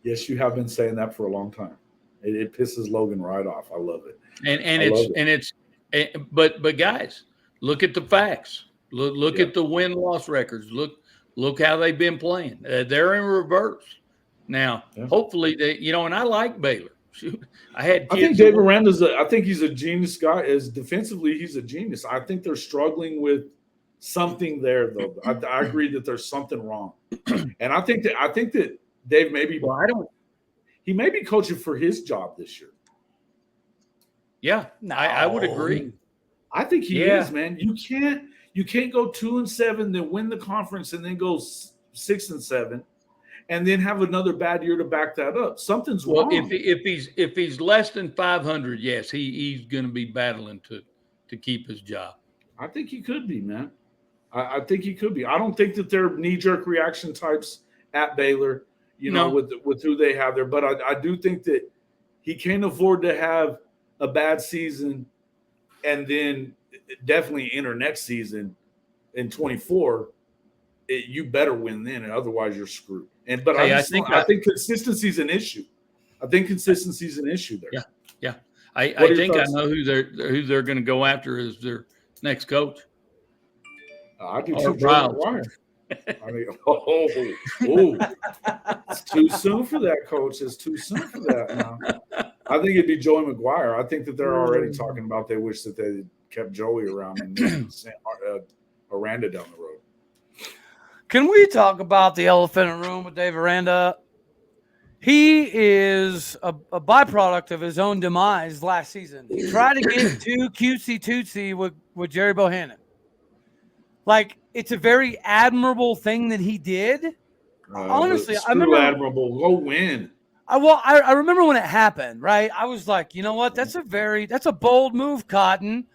Yes, you have been saying that for a long time. It pisses Logan right off. I love it. But guys, look at the facts. Look at the win-loss records. Look how they've been playing. They're in reverse now. Yeah. Hopefully they, you know, and I like Baylor. Shoot, I think Dave Aranda's I think he's a genius guy. As defensively, he's a genius. I think they're struggling with something there, though. I agree that there's something wrong, and I think that Dave maybe. Well, he may be coaching for his job this year. Yeah, no. I would agree. I think he is, man. You can't go 2-7, then win the conference, and then go 6-7. And then have another bad year to back that up. Something's wrong. Well, if he's less than 500, yes, he's going to be battling to keep his job. I think he could be, man. I think he could be. I don't think that they're knee-jerk reaction types at Baylor, you know, with who they have there. But I do think that he can't afford to have a bad season and then definitely enter next season in 24. You better win then, and otherwise you're screwed. But I think consistency is an issue. I think consistency is an issue there. Yeah. I think I know who they're going to go after as their next coach. I do too, Joey McGuire. I mean, it's too soon for that, Coach. It's too soon for that now. I think it'd be Joey McGuire. I think that they're already talking about they wish that they kept Joey around and sent Aranda down the road. Can we talk about the elephant in the room with Dave Aranda? He is a byproduct of his own demise last season. He tried to get too cutesy-tootsy with Jerry Bohannon. Like, it's a very admirable thing that he did. Honestly, I remember admirable. Go win. I remember when it happened, right? I was like, you know what? That's a bold move, Cotton.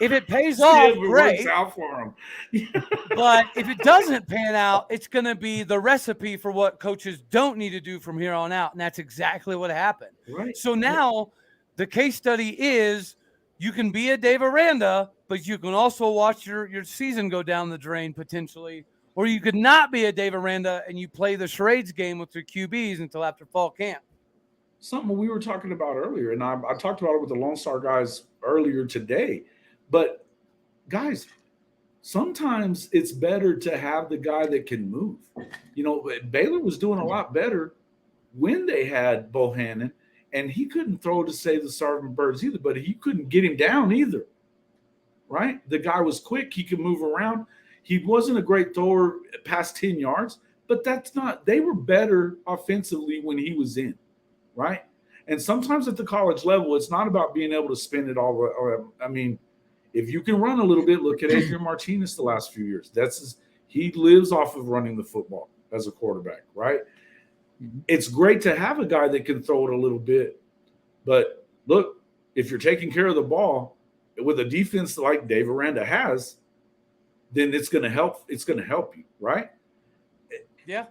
If it pays off, great. Works out for him. But if it doesn't pan out, it's going to be the recipe for what coaches don't need to do from here on out. And that's exactly what happened. Right. So now the case study is you can be a Dave Aranda, but you can also watch your season go down the drain potentially. Or you could not be a Dave Aranda and you play the charades game with your QBs until after fall camp. Something we were talking about earlier, and I talked about it with the Lone Star guys earlier today. But, guys, sometimes it's better to have the guy that can move. You know, Baylor was doing a lot better when they had Bohannon, and he couldn't throw to save the starving birds either, but he couldn't get him down either, right? The guy was quick. He could move around. He wasn't a great thrower past 10 yards, but that's not – they were better offensively when he was in, right? And sometimes at the college level, it's not about being able to spin it all. I mean – if you can run a little bit, look at Adrian Martinez the last few years. He lives off of running the football as a quarterback, right? Mm-hmm. It's great to have a guy that can throw it a little bit. But look, if you're taking care of the ball with a defense like Dave Aranda has, then it's going to help. It's going to help you, right? Yeah.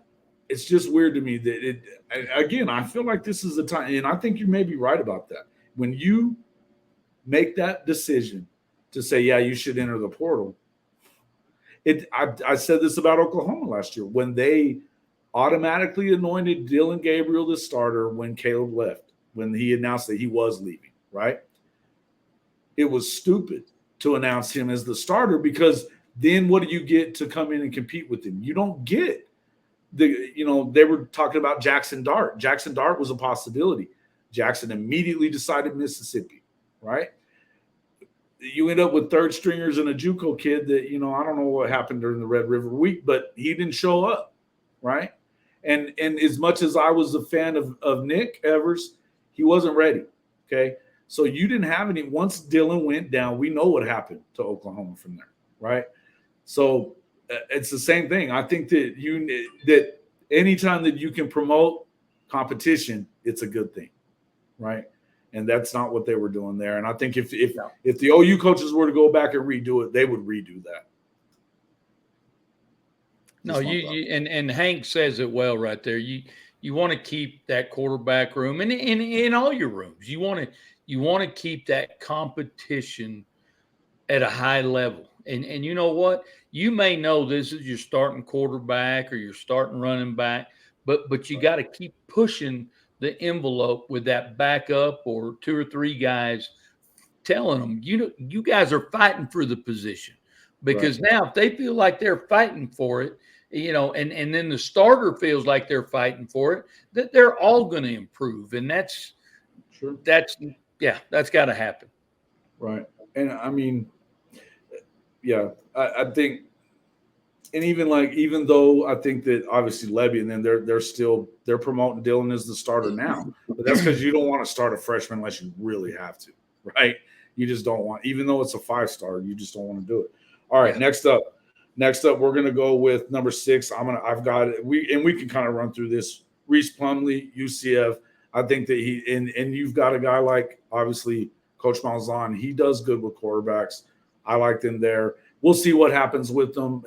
It's just weird to me that again, I feel like this is the time, and I think you may be right about that. When you make that decision to say, yeah, you should enter the portal. I said this about Oklahoma last year when they automatically anointed Dylan Gabriel the starter when Caleb left, when he announced that he was leaving, right? It was stupid to announce him as the starter because then what do you get to come in and compete with him? You don't get they were talking about Jackson Dart. Jackson Dart was a possibility. Jackson immediately decided Mississippi, right? You end up with third stringers and a JUCO kid that, I don't know what happened during the Red River week, but he didn't show up, right? And as much as I was a fan of Nick Evers, he wasn't ready, okay? So you didn't have any. Once Dylan went down, we know what happened to Oklahoma from there, right? So it's the same thing. I think that anytime that you can promote competition, it's a good thing, right? And that's not what they were doing there. And I think if the OU coaches were to go back and redo it, they would redo that. No, and Hank says it well right there. You want to keep that quarterback room and in all your rooms. You want to keep that competition at a high level. And you know what? You may know this is your starting quarterback or your starting running back, but you got to keep pushing the envelope with that backup or two or three guys telling them, you guys are fighting for the position. Because now if they feel like they're fighting for it, and then the starter feels like they're fighting for it, that they're all going to improve. And that's got to happen. Right. And I mean, yeah, I think, and even though I think that obviously Levy and then they're promoting Dylan as the starter now, but that's because you don't want to start a freshman unless you really have to, right? You just don't want, even though it's a 5-star, you just don't want to do it. All right, next up, we're gonna go with number 6. We can kind of run through this. Reese Plumlee, UCF. I think that and you've got a guy like obviously Coach Malzahn. He does good with quarterbacks. I like them there. We'll see what happens with them.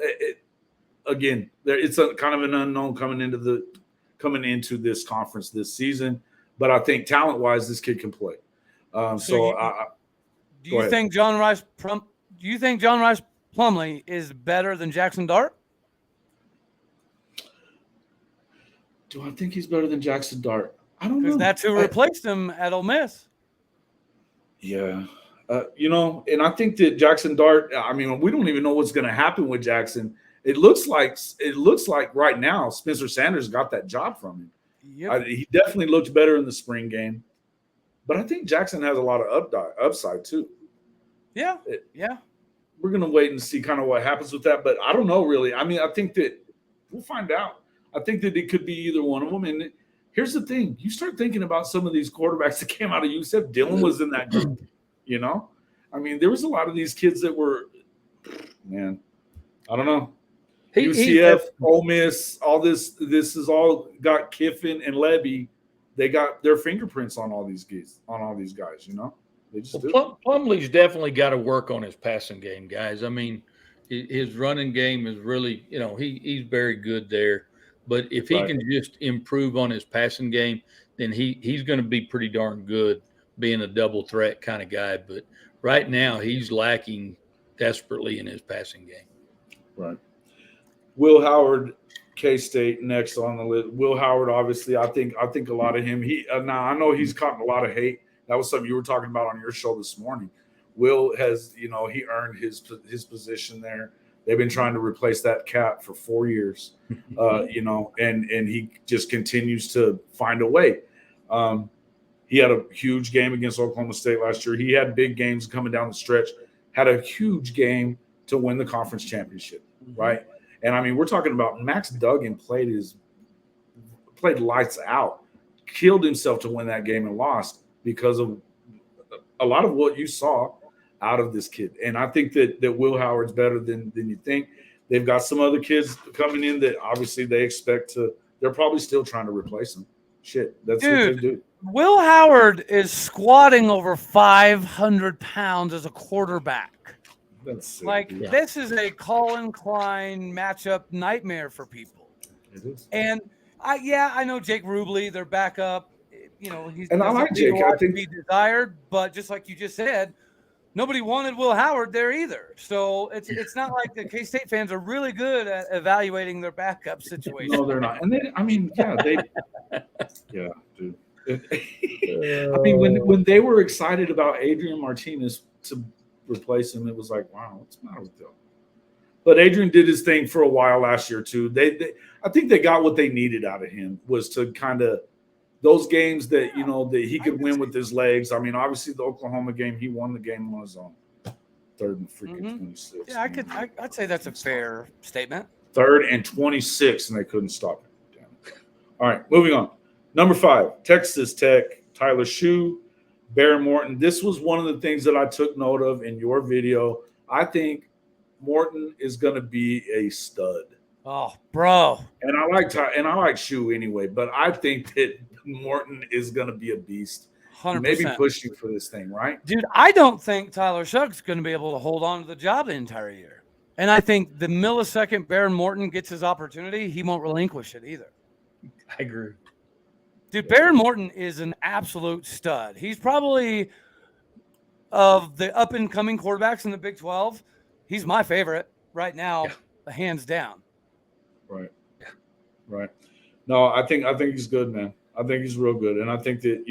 Again, it's a kind of an unknown coming into this conference this season, but I think talent-wise, this kid can play. Do you think John Rice Plumlee is better than Jackson Dart? Do I think he's better than Jackson Dart? I don't know. Because that's who replaced him at Ole Miss. Yeah, And I think that Jackson Dart, I mean, we don't even know what's going to happen with Jackson. It looks like right now Spencer Sanders got that job from him. Yep. He definitely looked better in the spring game, but I think Jackson has a lot of upside too. Yeah. We're going to wait and see kind of what happens with that, but I don't know really. I mean, I think that we'll find out. I think that it could be either one of them. And here's the thing: you start thinking about some of these quarterbacks that came out of UCF. Dylan was in that group. I mean, there was a lot of these kids that were, man, I don't know. UCF, Ole Miss, all this is all got Kiffin and Levy. They got their fingerprints on all these guys. They just do. Plumlee's definitely got to work on his passing game, guys. I mean, his running game is really, he's very good there. But if he can just improve on his passing game, then he's going to be pretty darn good, being a double threat kind of guy. But right now, he's lacking desperately in his passing game. Right. Will Howard, K-State, next on the list. Will Howard, obviously, I think a lot of him. Now I know he's gotten a lot of hate. That was something you were talking about on your show this morning. Will has, he earned his position there. They've been trying to replace that cat for 4 years, and he just continues to find a way. He had a huge game against Oklahoma State last year. He had big games coming down the stretch, had a huge game to win the conference championship, right? And, I mean, we're talking about Max Duggan played lights out, killed himself to win that game and lost because of a lot of what you saw out of this kid. And I think that Will Howard's better than you think. They've got some other kids coming in that obviously they expect to – they're probably still trying to replace him. Shit, that's what they do. Will Howard is squatting over 500 pounds as a quarterback. That's sick, like, dude. This is a Colin Klein matchup nightmare for people. It is. And, I know Jake Rubley, their backup. He's and I like Jake. I think be desired, but just like you just said, nobody wanted Will Howard there either. So it's not like the K-State fans are really good at evaluating their backup situation. No, they're not. And yeah, dude. I mean, when they were excited about Adrian Martinez to replace him, it was like, wow, what's the matter with them? But Adrian did his thing for a while last year too. I think they got what they needed out of him, was to kind of those games that that he could win with his legs. I mean, obviously the Oklahoma game, he won the game on his own. 3rd and freaking 26. Yeah, I'd say that's a fair statement. 3rd and 26, and they couldn't stop him. Damn. All right, moving on. Number 5, Texas Tech, Tyler Shue, Baron Morton. This was one of the things that I took note of in your video. I think Morton is going to be a stud. Oh, bro. And I like Shue anyway, but I think that Morton is going to be a beast. 100%. Maybe pushing for this thing, right? Dude, I don't think Tyler Shuck's going to be able to hold on to the job the entire year. And I think the millisecond Baron Morton gets his opportunity, he won't relinquish it either. I agree. Dude, Baron Morton is an absolute stud. He's probably, of the up-and-coming quarterbacks in the Big 12, he's my favorite right now, hands down. Right. Right. No, I think he's good, man. I think he's real good. And I think that,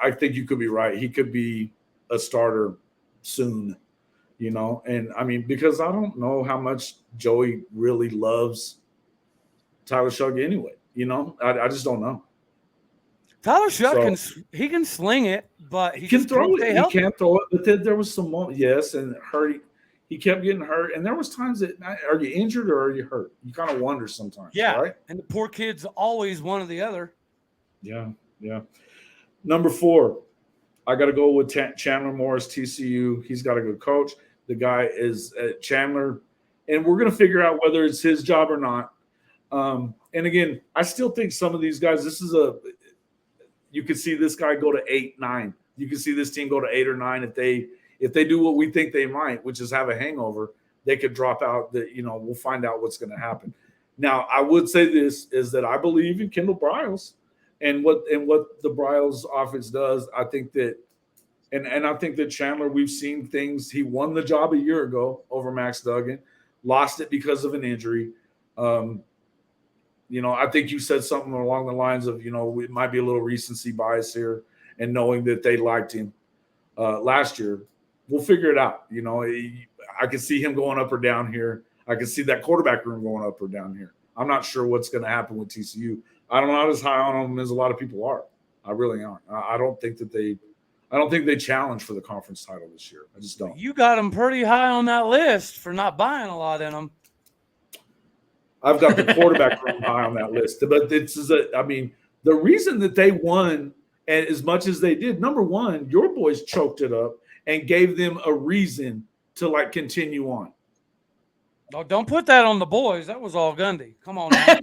I think you could be right. He could be a starter soon, and I mean, because I don't know how much Joey really loves Tyler Shuck anyway. I just don't know. Tyler Shuck can sling it, but he can throw it. He can't throw it. But then there was some moments, and hurt. He kept getting hurt, and there was times that are you injured or are you hurt? You kind of wonder sometimes. Yeah, right? And the poor kid's always one or the other. Yeah. Number 4, I got to go with Chandler Morris, TCU. He's got a good coach. The guy is Chandler, and we're going to figure out whether it's his job or not. And again, I still think some of these guys, you could see this guy go to 8, 9. You can see this team go to 8 or 9 if they do what we think they might, which is have a hangover. They could drop out. We'll find out what's going to happen. Now, I would say this is that I believe in Kendall Briles and what the Briles offense does. I think that, and I think that Chandler, we've seen things. He won the job a year ago over Max Duggan, lost it because of an injury. I think you said something along the lines of, it might be a little recency bias here and knowing that they liked him. last year. We'll figure it out. You know, I can see him going up or down here. I can see that quarterback room going up or down here. I'm not sure what's going to happen with TCU. I'm not as high on them as a lot of people are. I really aren't. I don't think they challenge for the conference title this year. I just don't. You got them pretty high on that list for not buying a lot in them. I've got the quarterback room high on that list, but the reason that they won as much as they did, number one, your boys choked it up and gave them a reason to like continue on. No, don't put that on the boys. That was all Gundy. Come on now.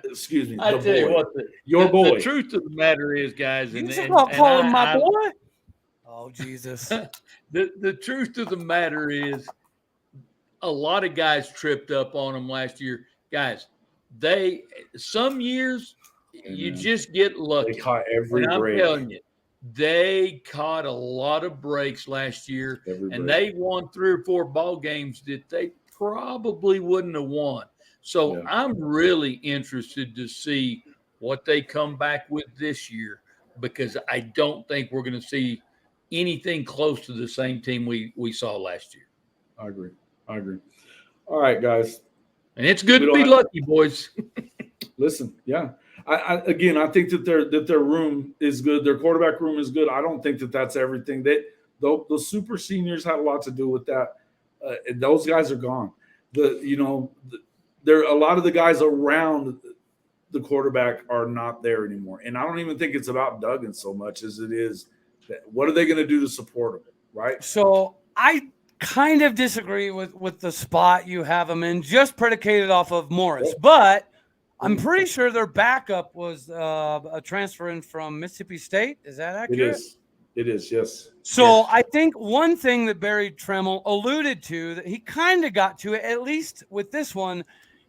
Excuse me. I tell you what, your boy. The truth of the matter is, guys, You just not calling my boy. Oh Jesus. The truth of the matter is, a lot of guys tripped up on them last year. Guys, some years you just get lucky. They caught every break. I'm telling you, they caught a lot of breaks last year, and they won 3 or 4 ball games that they probably wouldn't have won. So I'm really interested to see what they come back with this year, because I don't think we're going to see anything close to the same team we saw last year. I agree. All right, guys. And it's good to be lucky, boys. Listen, yeah. I think that their room is good. Their quarterback room is good. I don't think that that's everything. The super seniors had a lot to do with that. And those guys are gone. There a lot of the guys around the quarterback are not there anymore. And I don't even think it's about Duggan so much as it is what are they going to do to support him, right? So I kind of disagree with the spot you have them in, just predicated off of Morris. But I'm pretty sure their backup was a transfer in from Mississippi State. Is that accurate? It is, yes. So yes. I think one thing that Barry Tremmel alluded to, that he kind of got to it, at least with this one,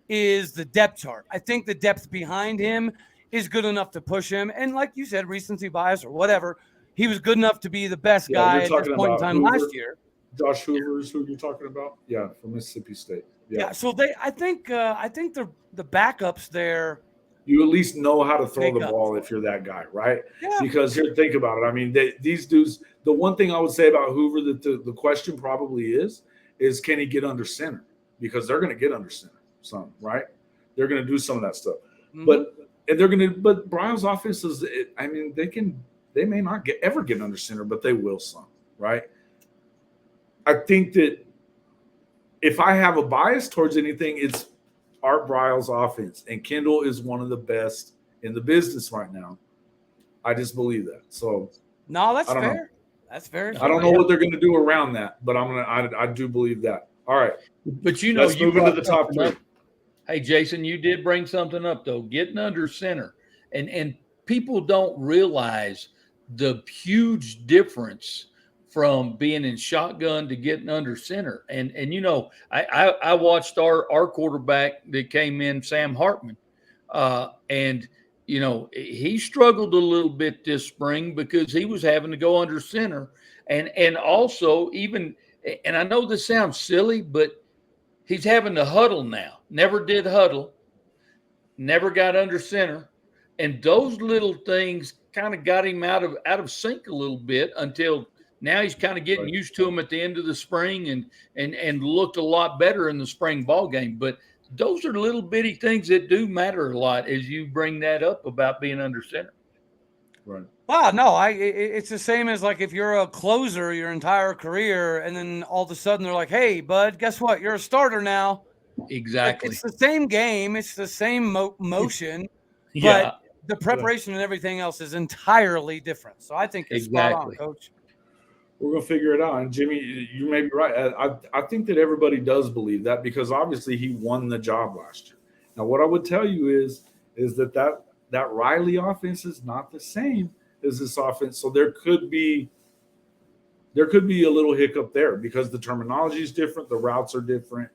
is the depth chart. I think the depth behind him is good enough to push him. And like you said, recency bias or whatever, he was good enough to be the best guy at this point in time last year. Josh Hoover is who you're talking about? Yeah, from Mississippi State. Yeah, so I think the backups there. You at least know how to throw the ball if you're that guy, right? Yeah. Because here, think about it. I mean, these dudes. The one thing I would say about Hoover that the question probably is can he get under center? Because they're going to get under center, some right? They're going to do some of that stuff, mm-hmm. But Brian's offense is. I mean, they may not ever get under center, but they will some, right? I think that if I have a bias towards anything, it's Art Briles' offense. And Kendall is one of the best in the business right now. I just believe that. So no, that's fair. That's very fair. I don't know what they're going to do around that, but I do believe that. All right. But let's move into the top 3. Hey, Jason, you did bring something up though, getting under center. And people don't realize the huge difference from being in shotgun to getting under center. And I watched our quarterback that came in, Sam Hartman, and he struggled a little bit this spring because he was having to go under center. And also and I know this sounds silly, but he's having to huddle now. Never did huddle, never got under center. And those little things kind of got him out of sync a little bit until now he's kind of getting used to them at the end of the spring and looked a lot better in the spring ball game. But those are little bitty things that do matter a lot as you bring that up about being under center. Right. Wow, no, it's the same as like if you're a closer your entire career and then all of a sudden they're like, hey, bud, guess what? You're a starter now. Exactly. Like, it's the same game. It's the same motion. Yeah. But the preparation and everything else is entirely different. So I think you're spot on, Coach. We're going to figure it out. And Jimmy, you may be right. I think that everybody does believe that because obviously he won the job last year. Now, what I would tell you is that Riley offense is not the same as this offense. So there could be a little hiccup there because the terminology is different. The routes are different.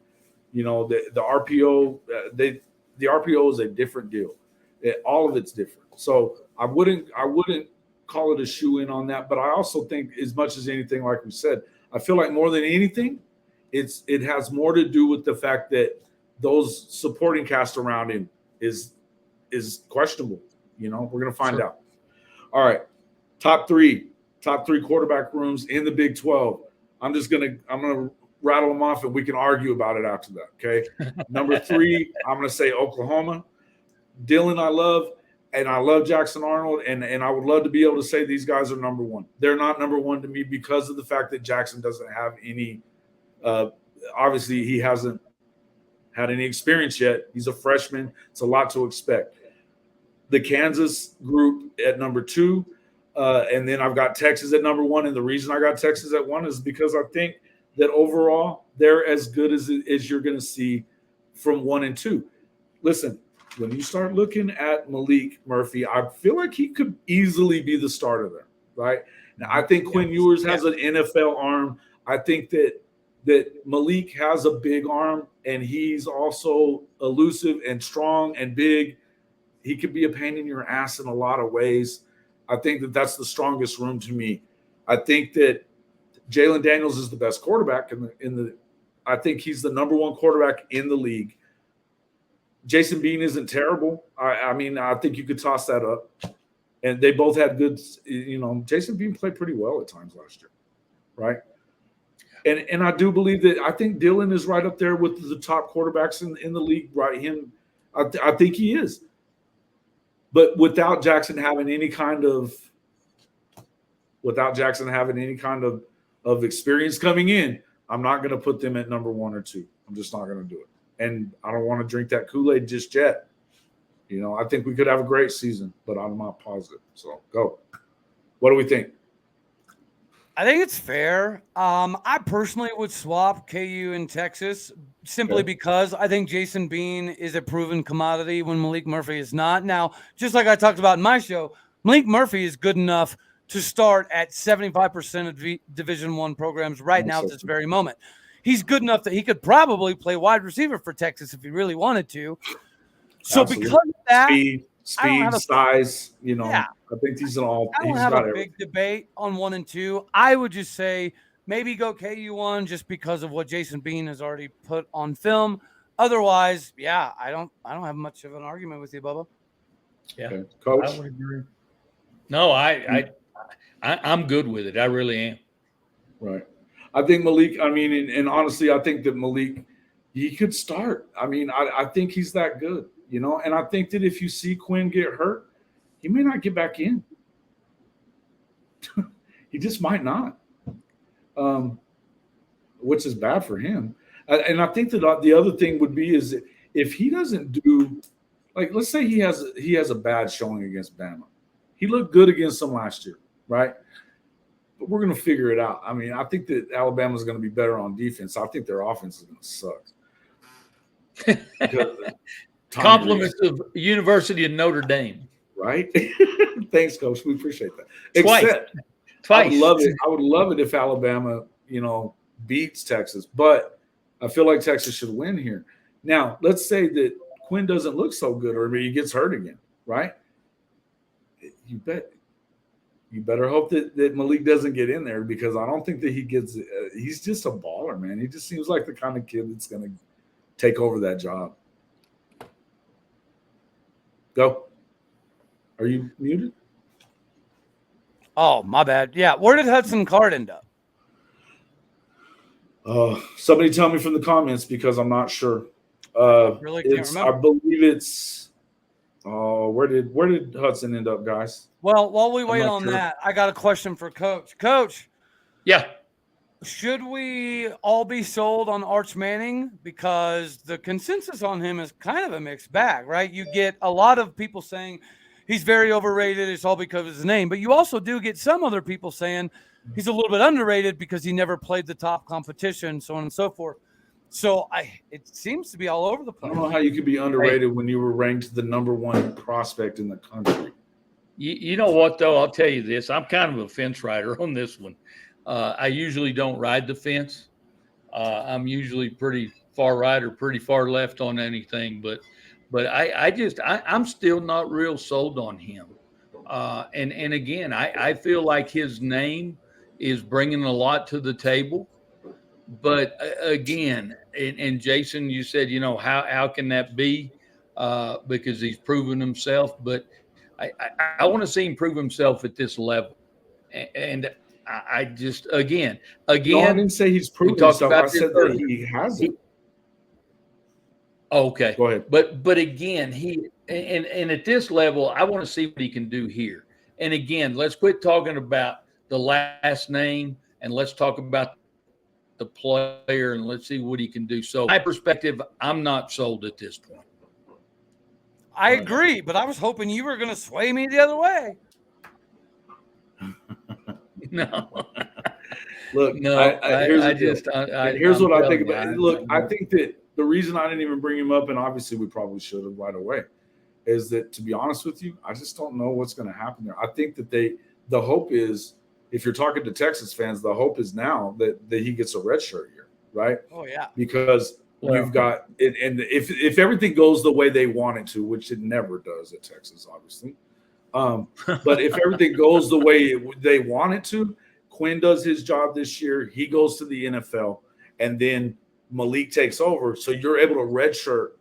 The RPO, the RPO is a different deal. All of it's different. So I wouldn't call it a shoe-in on that, but I also think as much as anything, like we said, I feel like more than anything, it has more to do with the fact that those supporting cast around him is questionable. We're going to find out. All right, top three quarterback rooms in the Big 12. I'm gonna rattle them off, and we can argue about it after that. Okay. Number 3, I'm gonna say Oklahoma. Dylan, I love, and I love Jackson Arnold, and I would love to be able to say these guys are number 1. They're not number 1 to me because of the fact that Jackson doesn't have any. Obviously, he hasn't had any experience yet. He's a freshman. It's a lot to expect. The Kansas group at number 2, and then I've got Texas at number 1. And the reason I got Texas at 1 is because I think that overall they're as good as you're going to see from 1 and 2. Listen, when you start looking at Malik Murphy, I feel like he could easily be the starter there, right? Now, I think Quinn Ewers has an NFL arm. I think that Malik has a big arm, and he's also elusive and strong and big. He could be a pain in your ass in a lot of ways. I think that that's the strongest room to me. I think that Jalen Daniels is the best quarterback in the. I think he's the number 1 quarterback in the league. Jason Bean isn't terrible. I mean, I think you could toss that up. And they both had good, Jason Bean played pretty well at times last year, right? And I do believe that I think Dylan is right up there with the top quarterbacks in the league, right? I think he is. But without Jackson having any kind of experience coming in, I'm not going to put them at number 1 or 2. I'm just not going to do it. And I don't want to drink that Kool-Aid just yet. I think we could have a great season, but I'm not positive. So go. What do we think? I think it's fair. I personally would swap KU and Texas simply because I think Jason Bean is a proven commodity when Malik Murphy is not. Now, just like I talked about in my show, Malik Murphy is good enough to start at 75% of Division I programs right now at this very moment. He's good enough that he could probably play wide receiver for Texas if he really wanted to. So Absolutely. Because of that, speed, size, I think he's an all. I don't have a big debate on 1 and 2. I would just say maybe go KU 1 just because of what Jason Bean has already put on film. Otherwise, I don't have much of an argument with you, Bubba. Yeah, okay. Coach. I would agree. No, I'm good with it. I really am. Right. I think Malik. I mean, and honestly, I think that Malik, he could start. I mean, I think he's that good, And I think that if you see Quinn get hurt, he may not get back in. He just might not, which is bad for him. And I think that the other thing would be is that if he doesn't do, like, let's say he has a bad showing against Bama. He looked good against them last year, right? But we're going to figure it out. I mean, I think that Alabama's going to be better on defense. I think their offense is going to suck. Compliments of University of Notre Dame. Right? Thanks, Coach. We appreciate that. Twice. I would love it if Alabama, beats Texas, but I feel like Texas should win here. Now, let's say that Quinn doesn't look so good, or maybe he gets hurt again, right? You better hope that Malik doesn't get in there, because I don't think that he gets he's just a baller, man. He just seems like the kind of kid that's going to take over that job. Go. Are you muted? Oh, my bad. Yeah. Where did Hudson Card end up? Somebody tell me from the comments, because I'm not sure. Really can't remember. I believe it's where did Hudson end up, guys? Well, while we wait on that, I got a question for Coach. Coach. Yeah. Should we all be sold on Arch Manning? Because the consensus on him is kind of a mixed bag, right? You get a lot of people saying he's very overrated. It's all because of his name. But you also do get some other people saying he's a little bit underrated because he never played the top competition, so on and so forth. So it seems to be all over the place. I don't know how you could be underrated when you were ranked the number 1 prospect in the country. You know what, though? I'll tell you this. I'm kind of a fence rider on this one. I usually don't ride the fence. I'm usually pretty far right or pretty far left on anything. But I'm still not real sold on him. And again, I feel like his name is bringing a lot to the table. But again, and Jason, you said, how can that be? Because he's proven himself. But I want to see him prove himself at this level. And I just again. No, I didn't say he's proven himself. I said that he hasn't. Okay, go ahead. But again, he and at this level, I want to see what he can do here. And again, let's quit talking about the last name and let's talk about the player and let's see what he can do. So, my perspective, I'm not sold at this point. I agree, but I was hoping you were going to sway me the other way. No. Look, no, here's what I think about it. Look, I think that the reason I didn't even bring him up, and obviously we probably should have right away, is that, to be honest with you, I just don't know what's going to happen there. I think that the hope is, if you're talking to Texas fans, the hope is now that he gets a red shirt here, right? Oh, yeah. Because you've got it, and if everything goes the way they want it to, which it never does at Texas, obviously. But if everything goes the way they want it to, Quinn does his job this year. He goes to the NFL, and then Malik takes over. So you're able to redshirt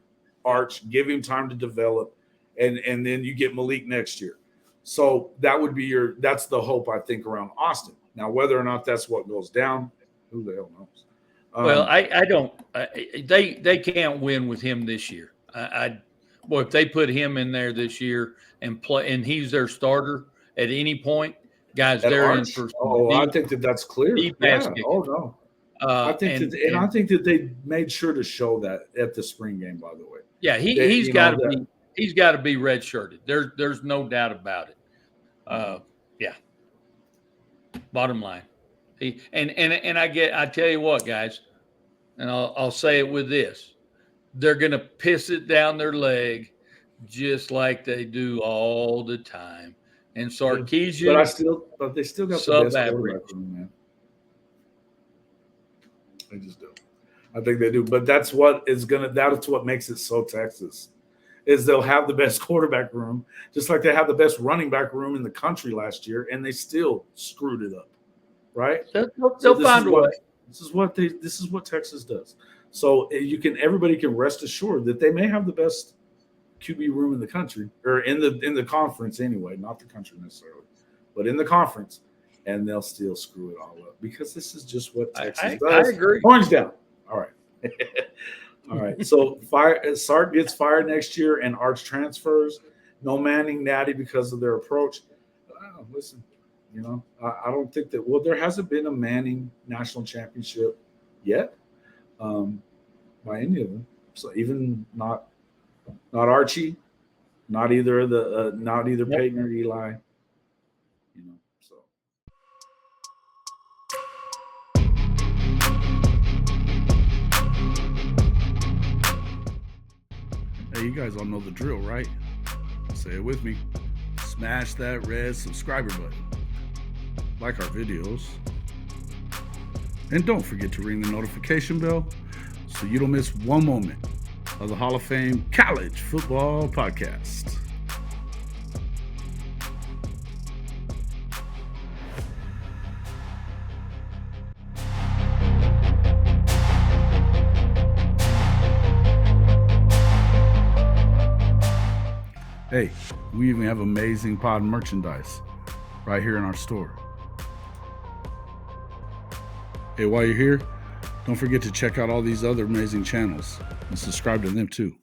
Arch, give him time to develop, and then you get Malik next year. So that would be that's the hope, I think, around Austin. Now, whether or not that's what goes down, who the hell knows? Well, I don't. They can't win with him this year. Well, if they put him in there this year and play, and he's their starter at any point, guys, they're in for. I think that's clear. Yeah. Oh no. I think I think that they made sure to show that at the spring game. By the way. Yeah, he's got to be. He's got to be redshirted. There's no doubt about it. Yeah. Bottom line, I tell you what, guys, and I'll say it with this: they're going to piss it down their leg, just like they do all the time. And Sarkisian, but they still got the best quarterback room, man. They just do. I think they do, but that's what makes it so Texas. Is they'll have the best quarterback room, just like they have the best running back room in the country last year, and they still screwed it up, right? They'll find a way. This is what Texas does. So everybody can rest assured that they may have the best QB room in the country, or in the conference anyway, not the country necessarily, but in the conference, and they'll still screw it all up because this is just what Texas does. I agree. Orange down. All right. All right, so Sark gets fired next year and Arch transfers. No Manning Natty because of their approach. Listen, I don't think that. Well, there hasn't been a Manning national championship yet by any of them. So even not Archie, not either Peyton or Eli. So. Hey, you guys all know the drill, right? Say it with me. Smash that red subscriber button. Like our videos. And don't forget to ring the notification bell so you don't miss one moment of the Hall of Fame College Football Podcast. Hey, we even have amazing pod merchandise right here in our store. Hey, while you're here, don't forget to check out all these other amazing channels and subscribe to them too.